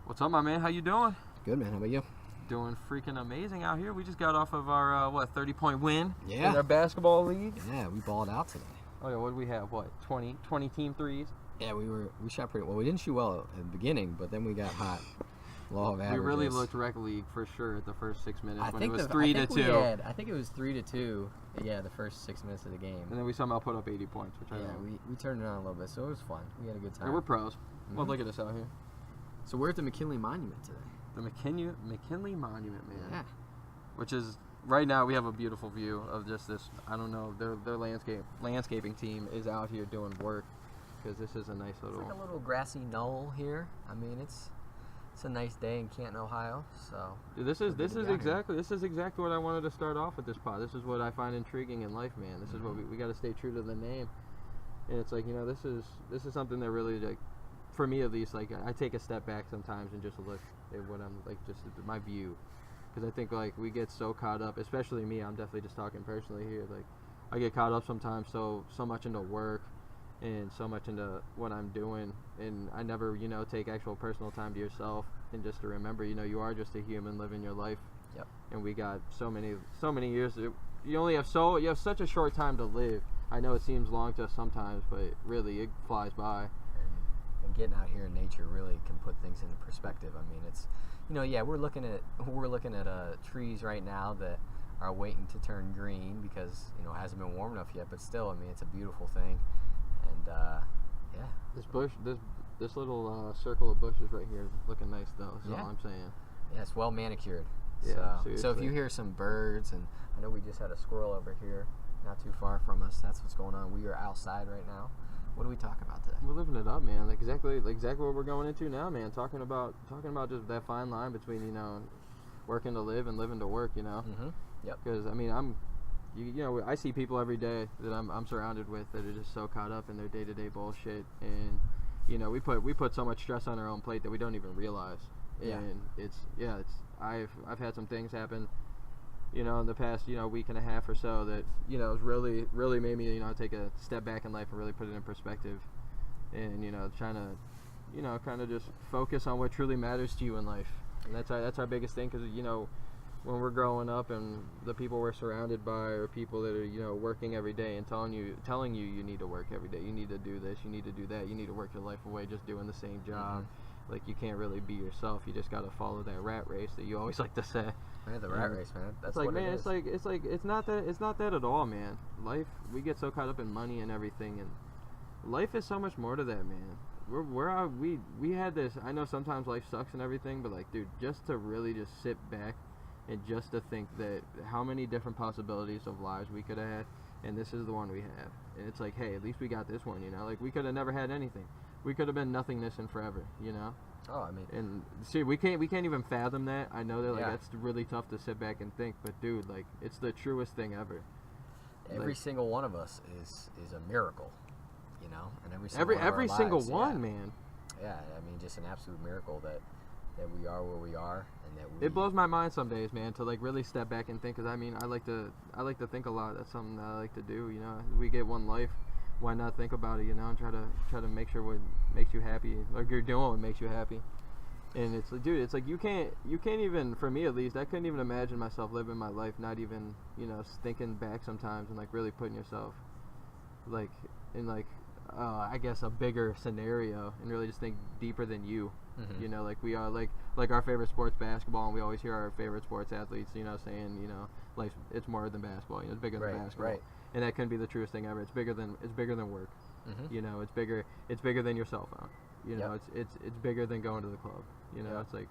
What's up, my man? How you doing? Good, man. How about you? Doing freaking amazing out here. We just got off of our 30-point win in Yeah. our basketball league. Yeah, we balled out today. Oh yeah, what did we have? 20 team threes. Yeah, we shot pretty well. We didn't shoot well at the beginning, but then we got hot. Law of averages. We really looked rec league for sure at the first 6 minutes I when think it was the- 3 I to think 2. I think it was 3-2. Yeah, the first 6 minutes of the game. And then we somehow put up 80 points, which I Yeah, know. we turned it on a little bit, so it was fun. We had a good time. Yeah, we're pros. Well, Mhm. look at us out here. So we're at the McKinley Monument today. The McKinley Monument, man. Yeah. Which is right now we have a beautiful view of just this. I don't know, their landscaping team is out here doing work because this is a nice little. It's like a little grassy knoll here. I mean, it's a nice day in Canton, Ohio. So This is We're good to be out here. exactly what I wanted to start off with this pod. This is what I find intriguing in life, man. This is what we got to stay true to the name. And it's like, this is something that really, like, for me at least, like, I take a step back sometimes and just look at what I'm like, just my view, because I think like we get so caught up, especially me. I'm definitely just talking personally here. Like, I get caught up sometimes so much into work and so much into what I'm doing, and I never take actual personal time to yourself and just to remember you are just a human living your life. Yep. And we got so many years. You only have such a short time to live. I know it seems long to us sometimes, but really it flies by. And getting out here in nature really can put things into perspective. I mean, it's we're looking at trees right now that are waiting to turn green because it hasn't been warm enough yet. But still, I mean, it's a beautiful thing. And yeah, this little circle of bushes right here is looking nice though. That's all I'm saying. Yeah, it's well manicured. Yeah, so if you hear some birds, and I know we just had a squirrel over here, not too far from us. That's what's going on. We are outside right now. What are we talking about today? We're living it up, man. Like exactly what we're going into now, man. Talking about just that fine line between working to live and living to work. Mm-hmm. Yep. Because I mean, I see people every day that I'm surrounded with that are just so caught up in their day-to-day bullshit, and we put so much stress on our own plate that we don't even realize. Yeah. And I've had some things happen, in the past week and a half or so that has really made me take a step back in life and really put it in perspective, and trying to kind of just focus on what truly matters to you in life. And that's our biggest thing, because when we're growing up and the people we're surrounded by are people that are working every day and telling you you need to work every day, you need to do this, you need to do that, you need to work your life away just doing the same job. Mm-hmm. Like, you can't really be yourself. You just got to follow that rat race that you always like to say. Yeah, the rat race, man. That's like, what man, it is. it's not that at all, man. Life, we get so caught up in money and everything, and life is so much more to that, man. We had this. I know sometimes life sucks and everything, but like, dude, just to really just sit back and just to think that how many different possibilities of lives we could have had, and this is the one we have. And it's like, hey, at least we got this one, like, we could have never had anything. We could have been nothingness and forever, Oh, I mean, and see, we can't even fathom that. I know that, like, Yeah. that's really tough to sit back and think, but dude, like, it's the truest thing ever. every single one of us is a miracle, and every single one, yeah. man. Yeah, I mean, just an absolute miracle that we are where we are, and that we. It blows my mind some days, man, to like really step back and think. Cause I mean, I like to think a lot. That's something that I like to do. We get one life. Why not think about it? And try to make sure what makes you happy, like you're doing what makes you happy. And it's like, dude, it's like you can't even, for me at least, I couldn't even imagine myself living my life not even thinking back sometimes and like really putting yourself like in like I guess a bigger scenario and really just think deeper than you. Mm-hmm. Like we are like our favorite sport's basketball, and we always hear our favorite sports athletes saying like it's more than basketball, it's bigger than basketball. Right. And that couldn't be the truest thing ever. It's bigger than work. Mm-hmm. It's bigger than your cell phone. Yep. It's bigger than going to the club. Yep. It's like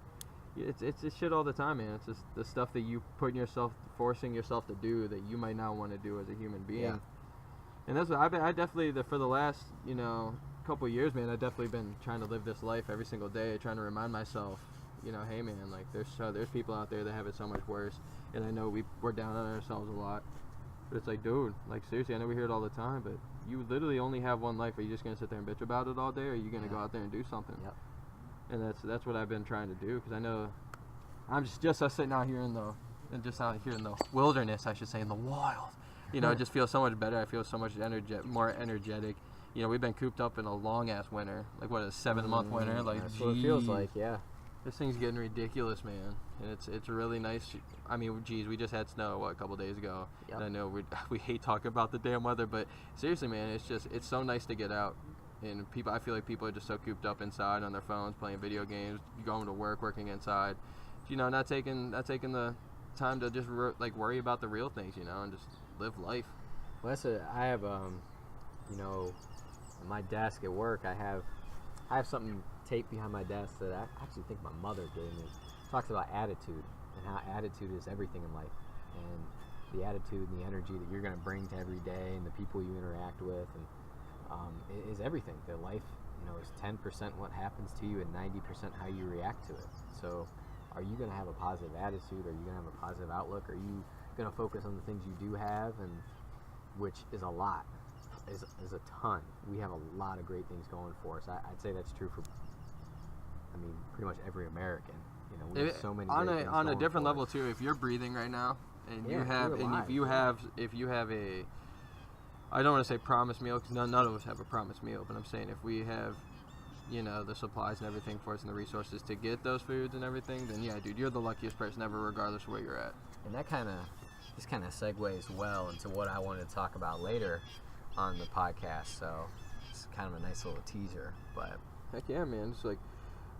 it's shit all the time, man. It's just the stuff that you forcing yourself to do that you might not want to do as a human being. Yeah. And that's what I definitely, for the last couple of years, man, I've definitely been trying to live this life every single day, trying to remind myself, hey man, like there's people out there that have it so much worse, and I know we're down on ourselves a lot. But it's like, dude, like, seriously, I know we hear it all the time, but you literally only have one life. Are you just going to sit there and bitch about it all day, or are you going to go out there and do something? Yep. And that's what I've been trying to do, because I know I'm just sitting out here in the wilderness, I should say, in the wild. I just feel so much better. I feel so much more energetic. We've been cooped up in a long-ass winter. Like, what, a 7-month winter? Like, that's what it feels like, yeah. This thing's getting ridiculous, man, and it's really nice. I mean, geez, we just had snow a couple days ago, Yep. and I know we hate talking about the damn weather, but seriously, man, it's so nice to get out. And I feel like people are just so cooped up inside on their phones, playing video games, going to work, working inside, not taking the time to just worry about the real things, and just live life. Well, I have on my desk at work, I have something taped behind my desk that I actually think my mother gave me. It talks about attitude and how attitude is everything in life, and the attitude and the energy that you're going to bring to every day and the people you interact with, and it is everything. That life, is 10% what happens to you and 90% how you react to it. So are you going to have a positive attitude? Are you going to have a positive outlook? Are you going to focus on the things you do have, and which is a lot, is a ton. We have a lot of great things going for us. I'd say that's true for, pretty much every American. We have so many great things on a going different for level us. too. If you're breathing right now, and Yeah, if you have a, I don't want to say promised meal, because none of us have a promised meal, but I'm saying if we have, the supplies and everything for us and the resources to get those foods and everything, then yeah, dude, you're the luckiest person ever, regardless of where you're at. And that kind of segues well into what I wanted to talk about later on the podcast. So it's kind of a nice little teaser. But heck yeah, man. It's like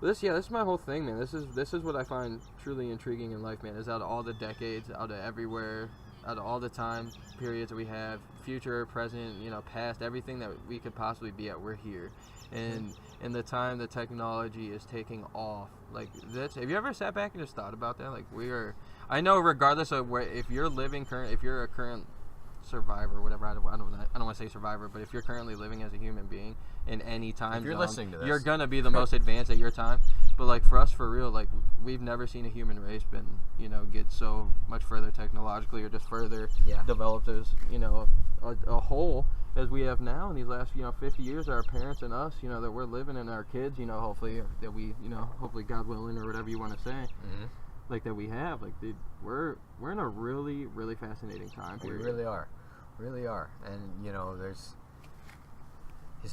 this is my whole thing, man. This is what I find truly intriguing in life, man. Is out of all the decades, out of everywhere, out of all the time periods that we have, future, present, past, everything that we could possibly be at, we're here. And in the time the technology is taking off, like that's. Have you ever sat back and just thought about that? Like I know, regardless of where, if you're a current survivor, whatever. I don't want to say survivor, but if you're currently living as a human being in any time if you're zone, listening to this, you're gonna be the most advanced at your time. But like for us, for real, like we've never seen a human race been, get so much further technologically or just further developed as, a whole as we have now in these last, 50 years. Our parents and us, that we're living, and our kids, hopefully that we, hopefully God willing or whatever you want to say. Mm-hmm. Like that we have, like, dude, we're in a really, really fascinating time period. We really are, and there's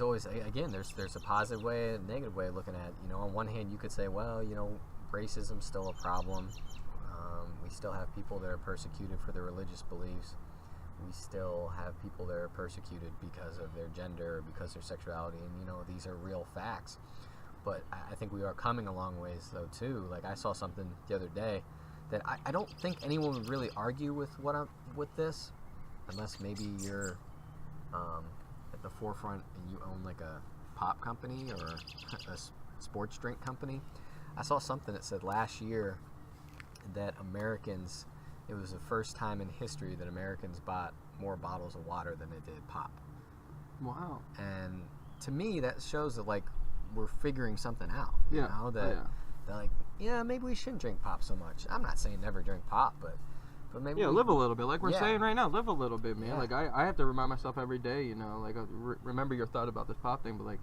always, again, there's a positive way and a negative way of looking at. On one hand, you could say, well, racism's still a problem. We still have people that are persecuted for their religious beliefs. We still have people that are persecuted because of their gender or because of their sexuality, and these are real facts. But I think we are coming a long ways, though, too. Like, I saw something the other day that I don't think anyone would really argue with with this, unless maybe you're at the forefront and you own like a pop company or a sports drink company. I saw something that said last year that Americans, it was the first time in history that Americans bought more bottles of water than they did pop. Wow. And to me, that shows that, like, we're figuring something out. Yeah. They're like, maybe we shouldn't drink pop so much. I'm not saying never drink pop, but maybe live a little bit, like we're saying right now. Live a little bit, man. Yeah. Like I have to remind myself every day, like remember your thought about this pop thing, but like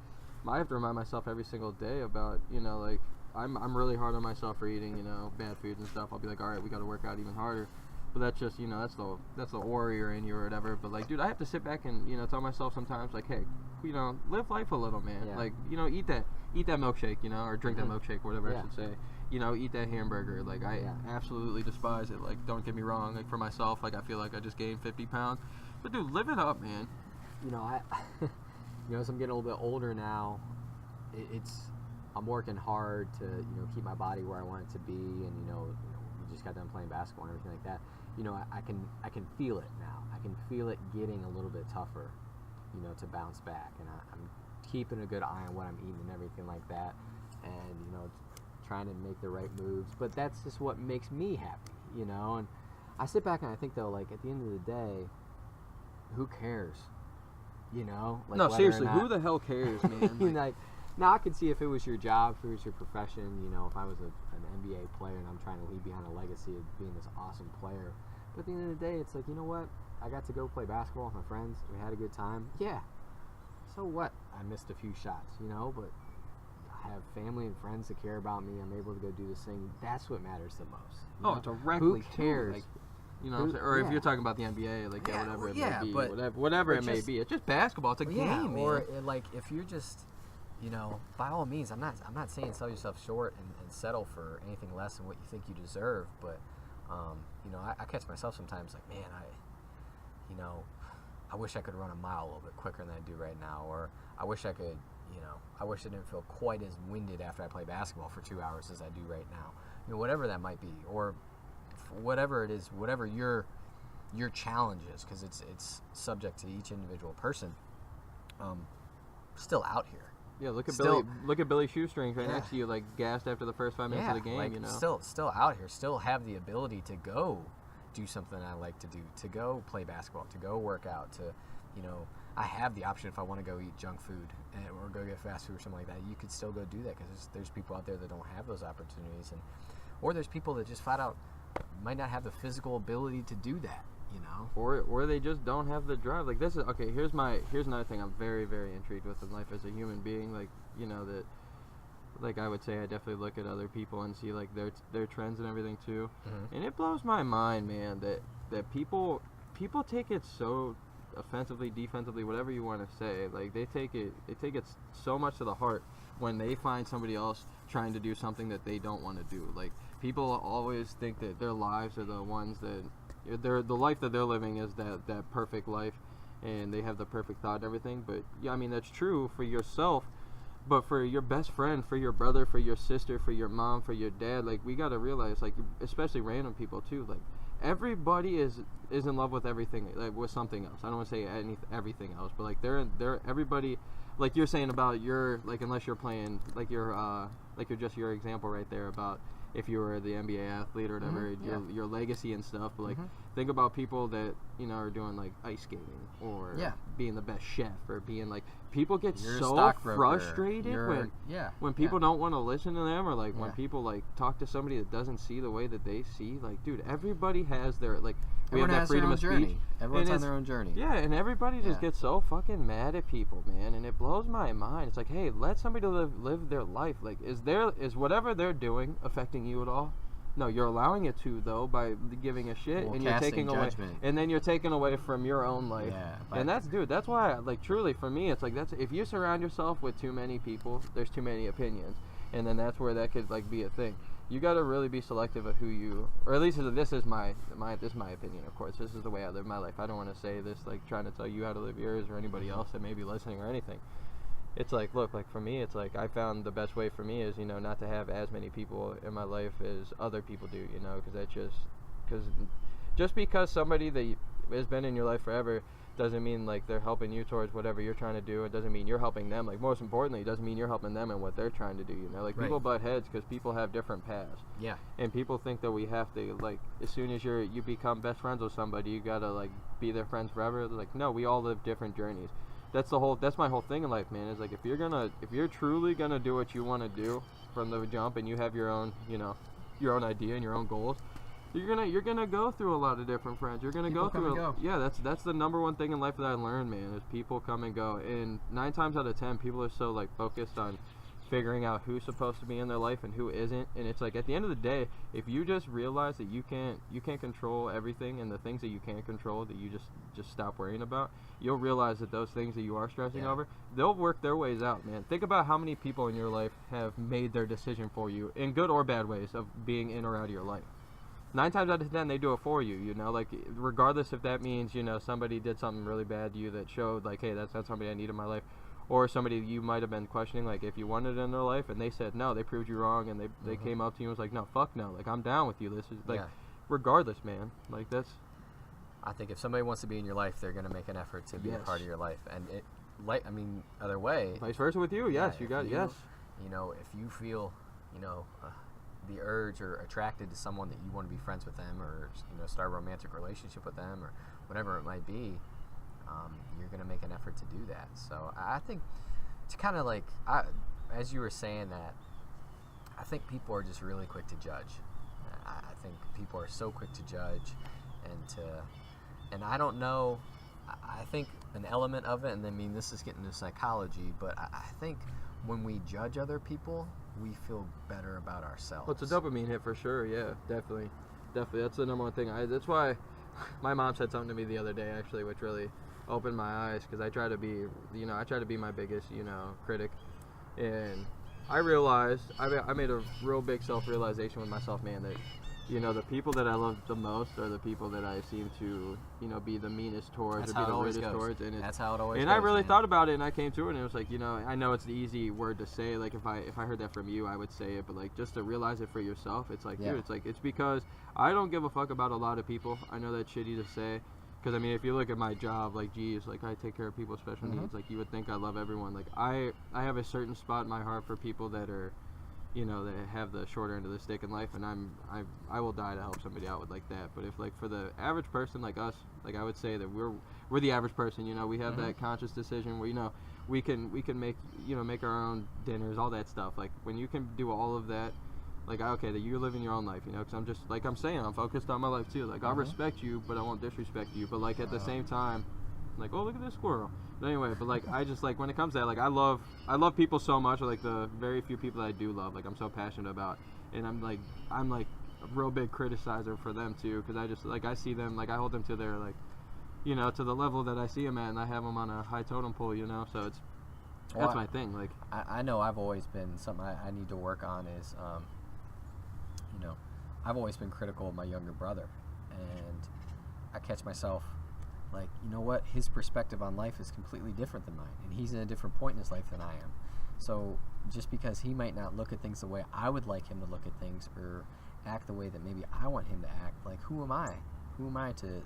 I have to remind myself every single day about, like I'm really hard on myself for eating, bad foods and stuff. I'll be like, all right, we got to work out even harder. But that's just, that's the warrior in you or whatever. But like, dude, I have to sit back and, tell myself sometimes, like, hey, live life a little, man. Yeah. Like, eat that milkshake, or drink that milkshake, whatever I should say. Eat that hamburger. Like, I absolutely despise it. Like, don't get me wrong. Like, for myself, like, I feel like I just gained 50 pounds. But dude, live it up, man. As I'm getting a little bit older now, I'm working hard to, keep my body where I want it to be, and we just got done playing basketball and everything like that. I can feel it now. I can feel it getting a little bit tougher, to bounce back, and I'm keeping a good eye on what I'm eating and everything like that, and trying to make the right moves. But that's just what makes me happy, And I sit back and I think, though, like, at the end of the day, who cares? Like, no, seriously, who the hell cares, man? Like, now I could see if it was your job, if it was your profession, if I was an NBA player and I'm trying to leave behind a legacy of being this awesome player. But at the end of the day, it's like, you know what? I got to go play basketball with my friends. We had a good time. Yeah. So what? I missed a few shots, but I have family and friends that care about me. I'm able to go do this thing. That's what matters the most. Directly. Who cares? Like, or if you're talking about the NBA, like, whatever it may be, whatever it may be. It's just basketball. It's a game, man. Or, like, if you're just, you know, by all means, I'm not saying sell yourself short and settle for anything less than what you think you deserve, but you know, I catch myself sometimes like, man, you know, I wish I could run a mile a little bit quicker than I do right now, or I wish I could, you know, I wish I didn't feel quite as winded after I play basketball for 2 hours as I do right now. You know, whatever that might be, or whatever it is, whatever your challenge is, because it's subject to each individual person. Still out here. Yeah, look at Still- Billy Shoestrings right Yeah. next to you, like gassed after the first 5 minutes of the game. Like, you know, still out here, still have the ability to go do something I like to do, to go play basketball, to go work out, to, you know, I have the option if I want to go eat junk food or go get fast food or something like that. You could still go do that because there's people out there that don't have those opportunities, or there's people that just flat out might not have the physical ability to do that. You know, or they just don't have the drive. Like this is okay. Here's another thing I'm very, very intrigued with in life as a human being. Like, you know, that, like, I would say I definitely look at other people and see like their trends and everything too, and it blows my mind, man, that people take it so offensively, defensively, whatever you want to say. Like they take it so much to the heart when they find somebody else trying to do something that they don't want to do. Like, people always think that their lives are the ones that the life that they're living is that perfect life, and they have the perfect thought and everything. But yeah, I mean, that's true for yourself, but for your best friend, for your brother, for your sister, for your mom, for your dad, like, we got to realize, like, especially random people too, like, everybody is in love with everything, like, with something else. I don't want to say everything else, but like they're everybody, like you're saying about your, like, unless you're playing, like you're just your example right there about if you were the NBA athlete or whatever, your legacy and stuff. But like, think about people that, you know, are doing like ice skating or being the best chef or being like, people get You're a so stockbroker. frustrated You're- when people don't want to listen to them, or like when Yeah. people like talk to somebody that doesn't see the way that they see. Like, dude, everybody has their, like, we Everyone have that has their freedom own of speech. journey. Everyone's And on it's- their own journey. Yeah, and everybody just Yeah. gets so fucking mad at people, man, and it blows my mind. It's like, hey, let somebody live their life. Like, is whatever they're doing affecting you at all? No, you're allowing it to, though, by giving a shit, Well, and you're casting taking away, judgment. and then you're taking away from your own life. Yeah, And that's why, like, truly for me, it's like, that's, if you surround yourself with too many people, there's too many opinions, and then that's where that could, like, be a thing. You got to really be selective of who you, or at least this is my opinion, of course. This is the way I live my life. I don't want to say this like trying to tell you how to live yours or anybody else that may be listening or anything. It's like, look, like, for me, it's like, I found the best way for me is, you know, not to have as many people in my life as other people do, you know, because just because somebody that has been in your life forever doesn't mean, like, they're helping you towards whatever you're trying to do. It doesn't mean you're helping them. Like, most importantly, it doesn't mean you're helping them in what they're trying to do, you know. Like, Right. people butt heads because people have different paths. Yeah. And people think that we have to, like, as soon as you become best friends with somebody, you gotta, like, be their friends forever. Like, no, we all live different journeys. That's my whole thing in life, man. Is like, if you're truly gonna do what you want to do from the jump, and you have your own, you know, your own idea and your own goals, you're gonna go through a lot of different friends. You're gonna People go come through. and go. Yeah, that's the number one thing in life that I learned, man. Is people come and go, and 9 times out of 10, people are so, like, focused on figuring out who's supposed to be in their life and who isn't. And it's like, at the end of the day, if you just realize that you can't control everything, and the things that you can't control, that you just stop worrying about, you'll realize that those things that you are stressing over, they'll work their ways out, man. Think about how many people in your life have made their decision for you, in good or bad ways, of being in or out of your life. 9 times out of 10, they do it for you, you know, like, regardless if that means, you know, somebody did something really bad to you that showed, like, hey, that's not somebody I need in my life, or somebody you might have been questioning, like, if you wanted in their life, and they said no, they proved you wrong, and they came up to you and was like, no, fuck no, like, I'm down with you, this is, like, regardless, man, like, that's... I think if somebody wants to be in your life, they're going to make an effort to be a Yes. part of your life. And it, like, I mean, other way. Vice versa with you, yes, Yeah, you if got, yes. You know, if you feel, you know, the urge or attracted to someone that you want to be friends with them, or, you know, start a romantic relationship with them, or whatever it might be, you're going to make an effort to do that. So I think it's kind of like, as you were saying that, I think people are just really quick to judge. I think people are so quick to judge, and I don't know. I think an element of it, and I mean, this is getting into psychology, but I think when we judge other people, we feel better about ourselves. Well, it's a dopamine hit for sure, yeah, definitely. That's the number one thing. That's why my mom said something to me the other day, actually, which really opened my eyes, because I try to be my biggest, you know, critic. And I realized, I made a real big self-realization with myself, man, that, you know, the people that I love the most are the people that I seem to, you know, be the meanest towards, That's or be how it the always rudest goes. towards. And That's how it always and goes. I really man. thought about it, and I came to it, and it was like, you know, I know it's the easy word to say, like if I heard that from you, I would say it, but like just to realize it for yourself, it's like, Yeah. dude, it's like, it's because I don't give a fuck about a lot of people. I know that's shitty to say, because I mean, if you look at my job, like, geez, like I take care of people with special needs, like you would think I love everyone. Like I have a certain spot in my heart for people that are, you know, they have the shorter end of the stick in life, and I will die to help somebody out with like that. But if like for the average person like us, like I would say that we're the average person, you know, we have that conscious decision where, you know, we can make, you know, make our own dinners, all that stuff. Like when you can do all of that, like okay, that you're living your own life, you know, because I'm just like I'm saying, I'm focused on my life too. Like I'll respect you, but I won't disrespect you. But like at the same time, like, oh, look at this squirrel. But anyway, but like I just like when it comes to that, like I love people so much, like the very few people that I do love, like I'm so passionate about, and I'm like a real big criticizer for them too, because I just like I see them, like I hold them to their, like, you know, to the level that I see them at, and I have them on a high totem pole, you know. So it's that's my thing. Like I know I've always been something I need to work on is, you know, I've always been critical of my younger brother, and I catch myself like, you know what, his perspective on life is completely different than mine, and he's in a different point in his life than I am. So just because he might not look at things the way I would like him to look at things, or act the way that maybe I want him to act, like who am I to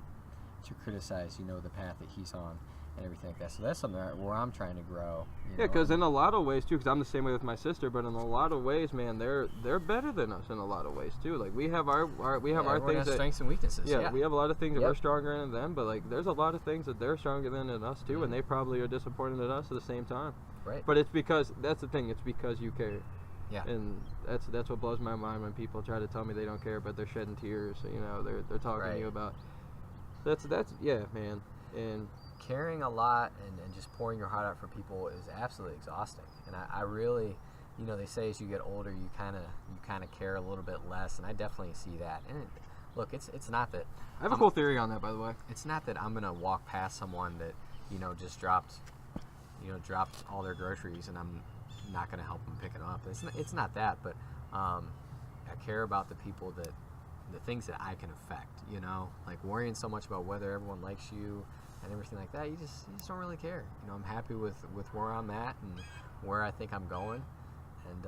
criticize, you know, the path that he's on and everything like that. So that's something where I'm trying to grow. Yeah, because in a lot of ways too, because I'm the same way with my sister, but in a lot of ways, man, they're better than us in a lot of ways too. Like we have our things has that, strengths and weaknesses. yeah, we have a lot of things that Yep. we're stronger in them, but like there's a lot of things that they're stronger than in us too, and they probably are disappointed in us at the same time. Right. But it's because that's the thing. It's because you care. Yeah. And that's what blows my mind when people try to tell me they don't care, but they're shedding tears. You know, they're talking to you about. That's yeah, man. And caring a lot and just pouring your heart out for people is absolutely exhausting. And I really, you know, they say as you get older, you kind of care a little bit less, and I definitely see that. And look, it's not that I have a cool theory on that, by the way. It's not that I'm gonna walk past someone that, you know, just dropped all their groceries, and I'm not gonna help them pick it up. It's not that, but I care about the people the things that I can affect, you know, like worrying so much about whether everyone likes you and everything like that. You just don't really care. You know, I'm happy with where I'm at and where I think I'm going, and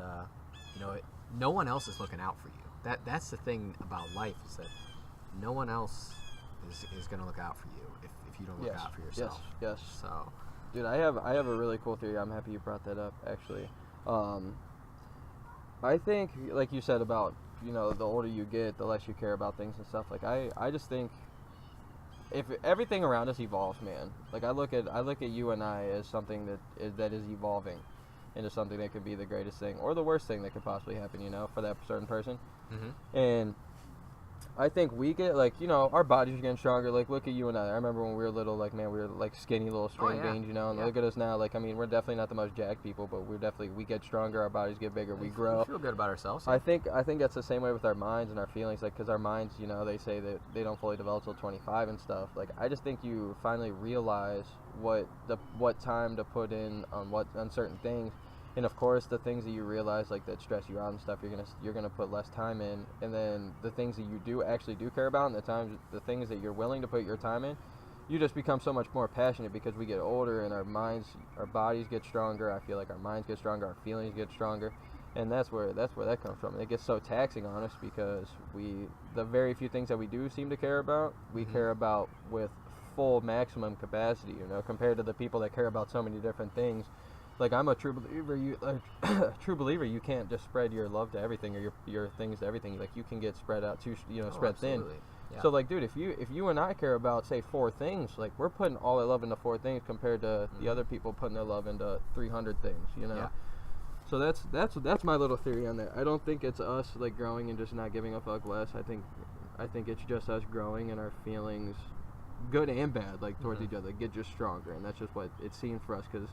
you know, no one else is looking out for you. That's the thing about life, is that no one else is going to look out for you if you don't look out for yourself. Yes. So, dude, I have a really cool theory. I'm happy you brought that up, actually. I think, like you said about, you know, the older you get, the less you care about things and stuff. Like I just think if everything around us evolves, man. Like I look at you and I as something that is evolving into something that could be the greatest thing or the worst thing that could possibly happen, you know, for that certain person. And I think we get, like, you know, our bodies are getting stronger. Like, look at you and I. I remember when we were little, like, man, we were, like, skinny little string beans, you know, and look at us now. Like, I mean, we're definitely not the most jacked people, but we get stronger, our bodies get bigger, we grow. We feel good about ourselves. I think that's the same way with our minds and our feelings, like, because our minds, you know, they say that they don't fully develop till 25 and stuff. Like, I just think you finally realize what time to put in on certain things. And of course, the things that you realize, like, that stress you out and stuff, you're gonna put less time in. And then the things that you actually do care about, and the things that you're willing to put your time in, you just become so much more passionate because we get older and our bodies get stronger. I feel like our minds get stronger, our feelings get stronger, and that's where that comes from. And it gets so taxing on us because the very few things that we do seem to care about, we care about with full maximum capacity. You know, compared to the people that care about so many different things. Like, I'm a true believer. You can't just spread your love to everything or your things to everything. Like, you can get spread out too, you know, spread thin. Yeah. So, like, dude, if you and I care about, say, 4 things, like, we're putting all our love into 4 things compared to the other people putting their love into 300 things, you know. Yeah. So that's my little theory on that. I don't think it's us, like, growing and just not giving a fuck less. I think it's just us growing and our feelings, good and bad, like, towards each other, get just stronger, and that's just what it seems for us, because,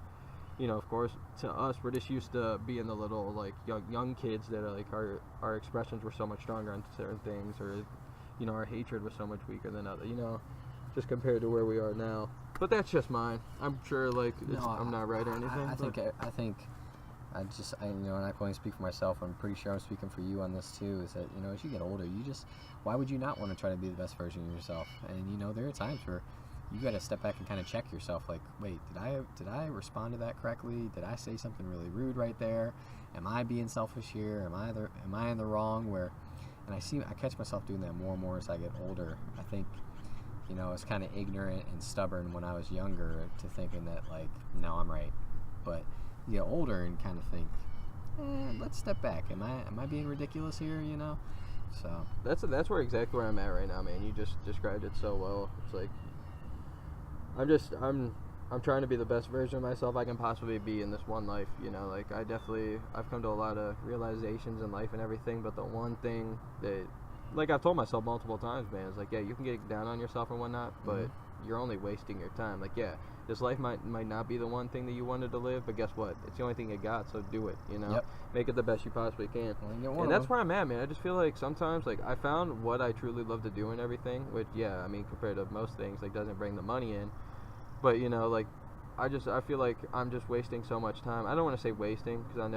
you know, of course, to us, we're just used to being the little, like, young kids that are, like, our expressions were so much stronger on certain things, or, you know, our hatred was so much weaker than other, you know, just compared to where we are now. But that's just mine. I'm sure, like, I'm not right or anything. I think and I can only speak for myself. I'm pretty sure I'm speaking for you on this too. Is that as you get older, why would you not want to try to be the best version of yourself? And there are times where you got to step back and kind of check yourself. Like, wait, did I respond to that correctly? Did I say something really rude right there? Am I being selfish here? Am I in the wrong? And I catch myself doing that more and more as I get older. I think, I was kind of ignorant and stubborn when I was younger to thinking that, like, no, I'm right. But you get older and kind of think, let's step back. Am I being ridiculous here? So that's exactly where I'm at right now, man. You just described it so well. It's like I'm trying to be the best version of myself I can possibly be in this one life. Like I've come to a lot of realizations in life and everything, but the one thing that, like I've told myself multiple times, man, is like, yeah, you can get down on yourself and whatnot, but you're only wasting your time. Like, yeah, this life might not be the one thing that you wanted to live, but guess what? It's the only thing you got, so do it, Yep. Make it the best you possibly can. And that's where I'm at, man. I just feel like sometimes, like, I found what I truly love to do and everything, which, yeah, I mean, compared to most things, like, doesn't bring the money in. But, like, I feel like I'm just wasting so much time. I don't want to say wasting, because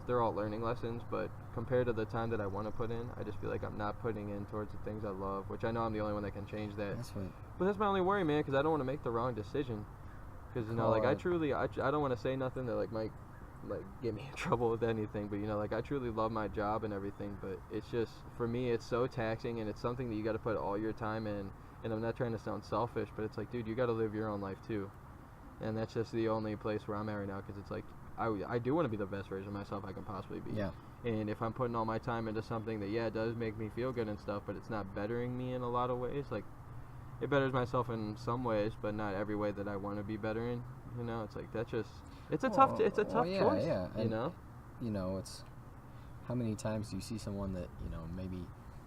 they're all learning lessons, but compared to the time that I want to put in, I just feel like I'm not putting in towards the things I love, which I know I'm the only one that can change that. But that's my only worry, man, because I don't want to make the wrong decision. Because, like, I don't want to say nothing that, like, might, like, get me in trouble with anything, but, like, I truly love my job and everything, but it's just, for me, it's so taxing, and it's something that you got to put all your time in, and I'm not trying to sound selfish, but it's like, dude, you got to live your own life, too. And that's just the only place where I'm at right now, because it's like, I do want to be the best version of myself I can possibly be. Yeah. And if I'm putting all my time into something that, yeah, it does make me feel good and stuff, but it's not bettering me in a lot of ways, like, it betters myself in some ways, but not every way that I want to be better in. It's like, that's just, it's a tough choice. Yeah. And, it's, how many times do you see someone that, maybe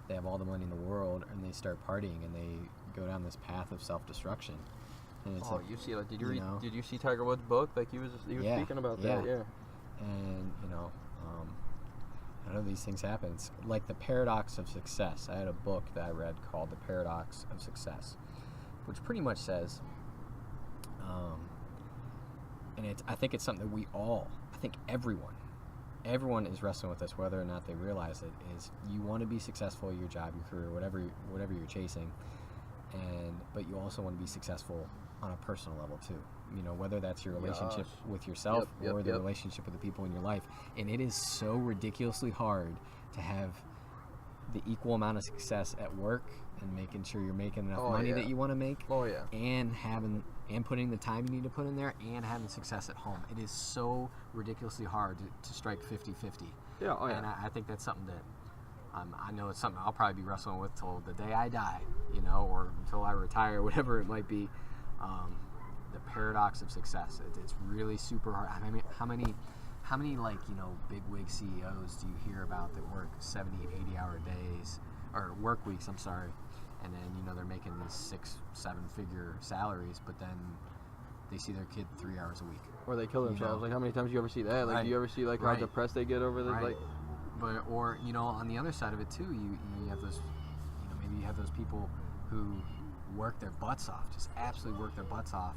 they have all the money in the world and they start partying and they go down this path of self-destruction? And it's you see, like, did you see Tiger Woods' book? Like, he was speaking about that, yeah. And, I know these things happen. It's like the paradox of success. I had a book that I read called The Paradox of Success, which pretty much says, and I think it's something that I think everyone is wrestling with this, whether or not they realize it, is you want to be successful at your job, your career, whatever you're chasing, but you also want to be successful on a personal level too. Whether that's your relationship with yourself or the relationship with the people in your life. And it is so ridiculously hard to have the equal amount of success at work and making sure you're making enough money that you want to make. And putting the time you need to put in there and having success at home. It is so ridiculously hard to strike 50-50. Yeah, And I think that's something that I know it's something I'll probably be wrestling with till the day I die, or until I retire, whatever it might be. The paradox of success. It's really super hard. I mean, how many like, big wig CEOs do you hear about that work 70, 80-hour days, or work weeks, I'm sorry, and then, they're making these 6-7 figure salaries, but then they see their kid 3 hours a week. Or they kill themselves. Like, how many times do you ever see that? Like, do you ever see, like, how depressed they get over this? Right. Like, but, or, on the other side of it too, you have those, maybe you have those people who work their butts off, just absolutely work their butts off,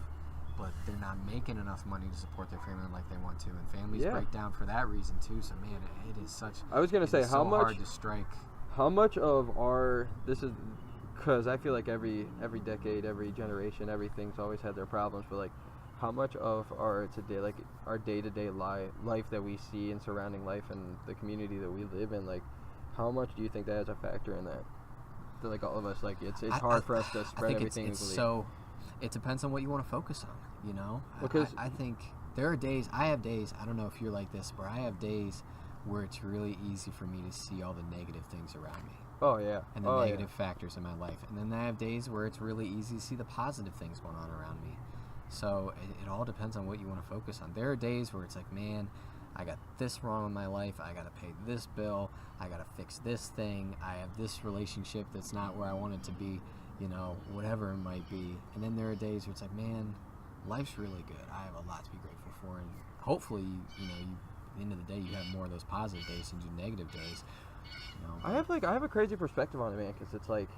but they're not making enough money to support their family like they want to, and families break down for that reason too. So, man, it is such. I was gonna say, how much hard to strike. How much of this is, because I feel like every decade, every generation, everything's always had their problems, but like, how much of our day-to-day life that we see in surrounding life and the community that we live in, like, how much do you think that has a factor in that? Like, all of us, like, it's hard for us to spread everything equally. So, it depends on what you want to focus on, Because I think there are days, I have days, I don't know if you're like this, but I have days where it's really easy for me to see all the negative things around me. Oh, yeah. And the negative factors in my life. And then I have days where it's really easy to see the positive things going on around me. So it all depends on what you want to focus on. There are days where it's like, man, I got this wrong in my life. I got to pay this bill. I got to fix this thing. I have this relationship that's not where I want it to be, whatever it might be. And then there are days where it's like, man, life's really good. I have a lot to be grateful for. And hopefully, you at the end of the day, you have more of those positive days than you negative days. I have a crazy perspective on it, man, because it's like,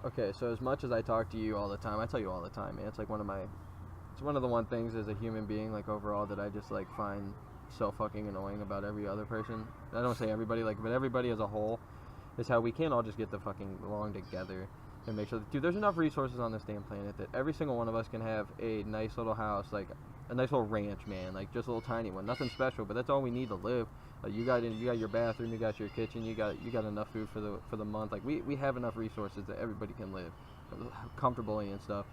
okay, so as much as I talk to you all the time, I tell you all the time, man, it's like one of the one things as a human being, like, overall, that I just, like, find so fucking annoying about every other person. I don't say everybody, like, but everybody as a whole, is how we can't all just get the fucking along together and make sure that, dude, there's enough resources on this damn planet that every single one of us can have a nice little house, like a nice little ranch, man, like just a little tiny one, nothing special, but that's all we need to live. You got your bathroom, you got your kitchen, you got enough food for the month. Like we have enough resources that everybody can live comfortably and stuff.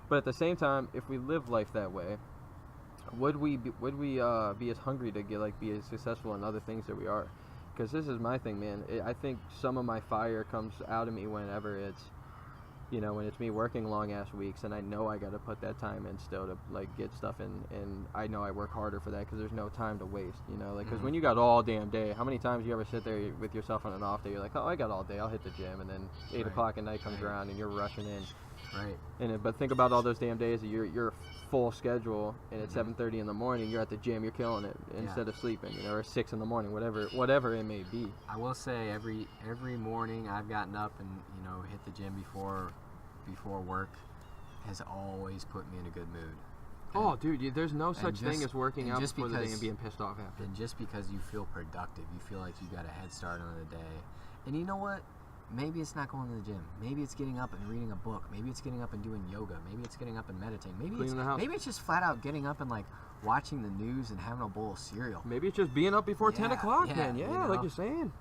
But at the same time, if we live life that way, would we be as hungry to be as successful in other things that we are? Because this is my thing, man. I think some of my fire comes out of me whenever it's, when it's me working long ass weeks, and I know I got to put that time in still to like get stuff in, and I know I work harder for that because there's no time to waste, because when you got all damn day, how many times you ever sit there with yourself on an off day, you're like, oh, I got all day, I'll hit the gym, and then 8 o'clock at night comes around and you're rushing in. Right. But think about all those damn days that you're full schedule, and at 7:30 in the morning you're at the gym, you're killing it instead of sleeping, or 6 in the morning, whatever it may be. I will say every morning I've gotten up and hit the gym before work has always put me in a good mood. Oh, dude, there's no such thing as working out before the day and being pissed off after. And just because you feel productive, you feel like you got a head start on the day. And you know what? Maybe it's not going to the gym. Maybe it's getting up and reading a book. Maybe it's getting up and doing yoga. Maybe it's getting up and meditating. Maybe it's just flat out getting up and like watching the news and having a bowl of cereal. Maybe it's just being up before 10 o'clock, man. Yeah, like you're saying.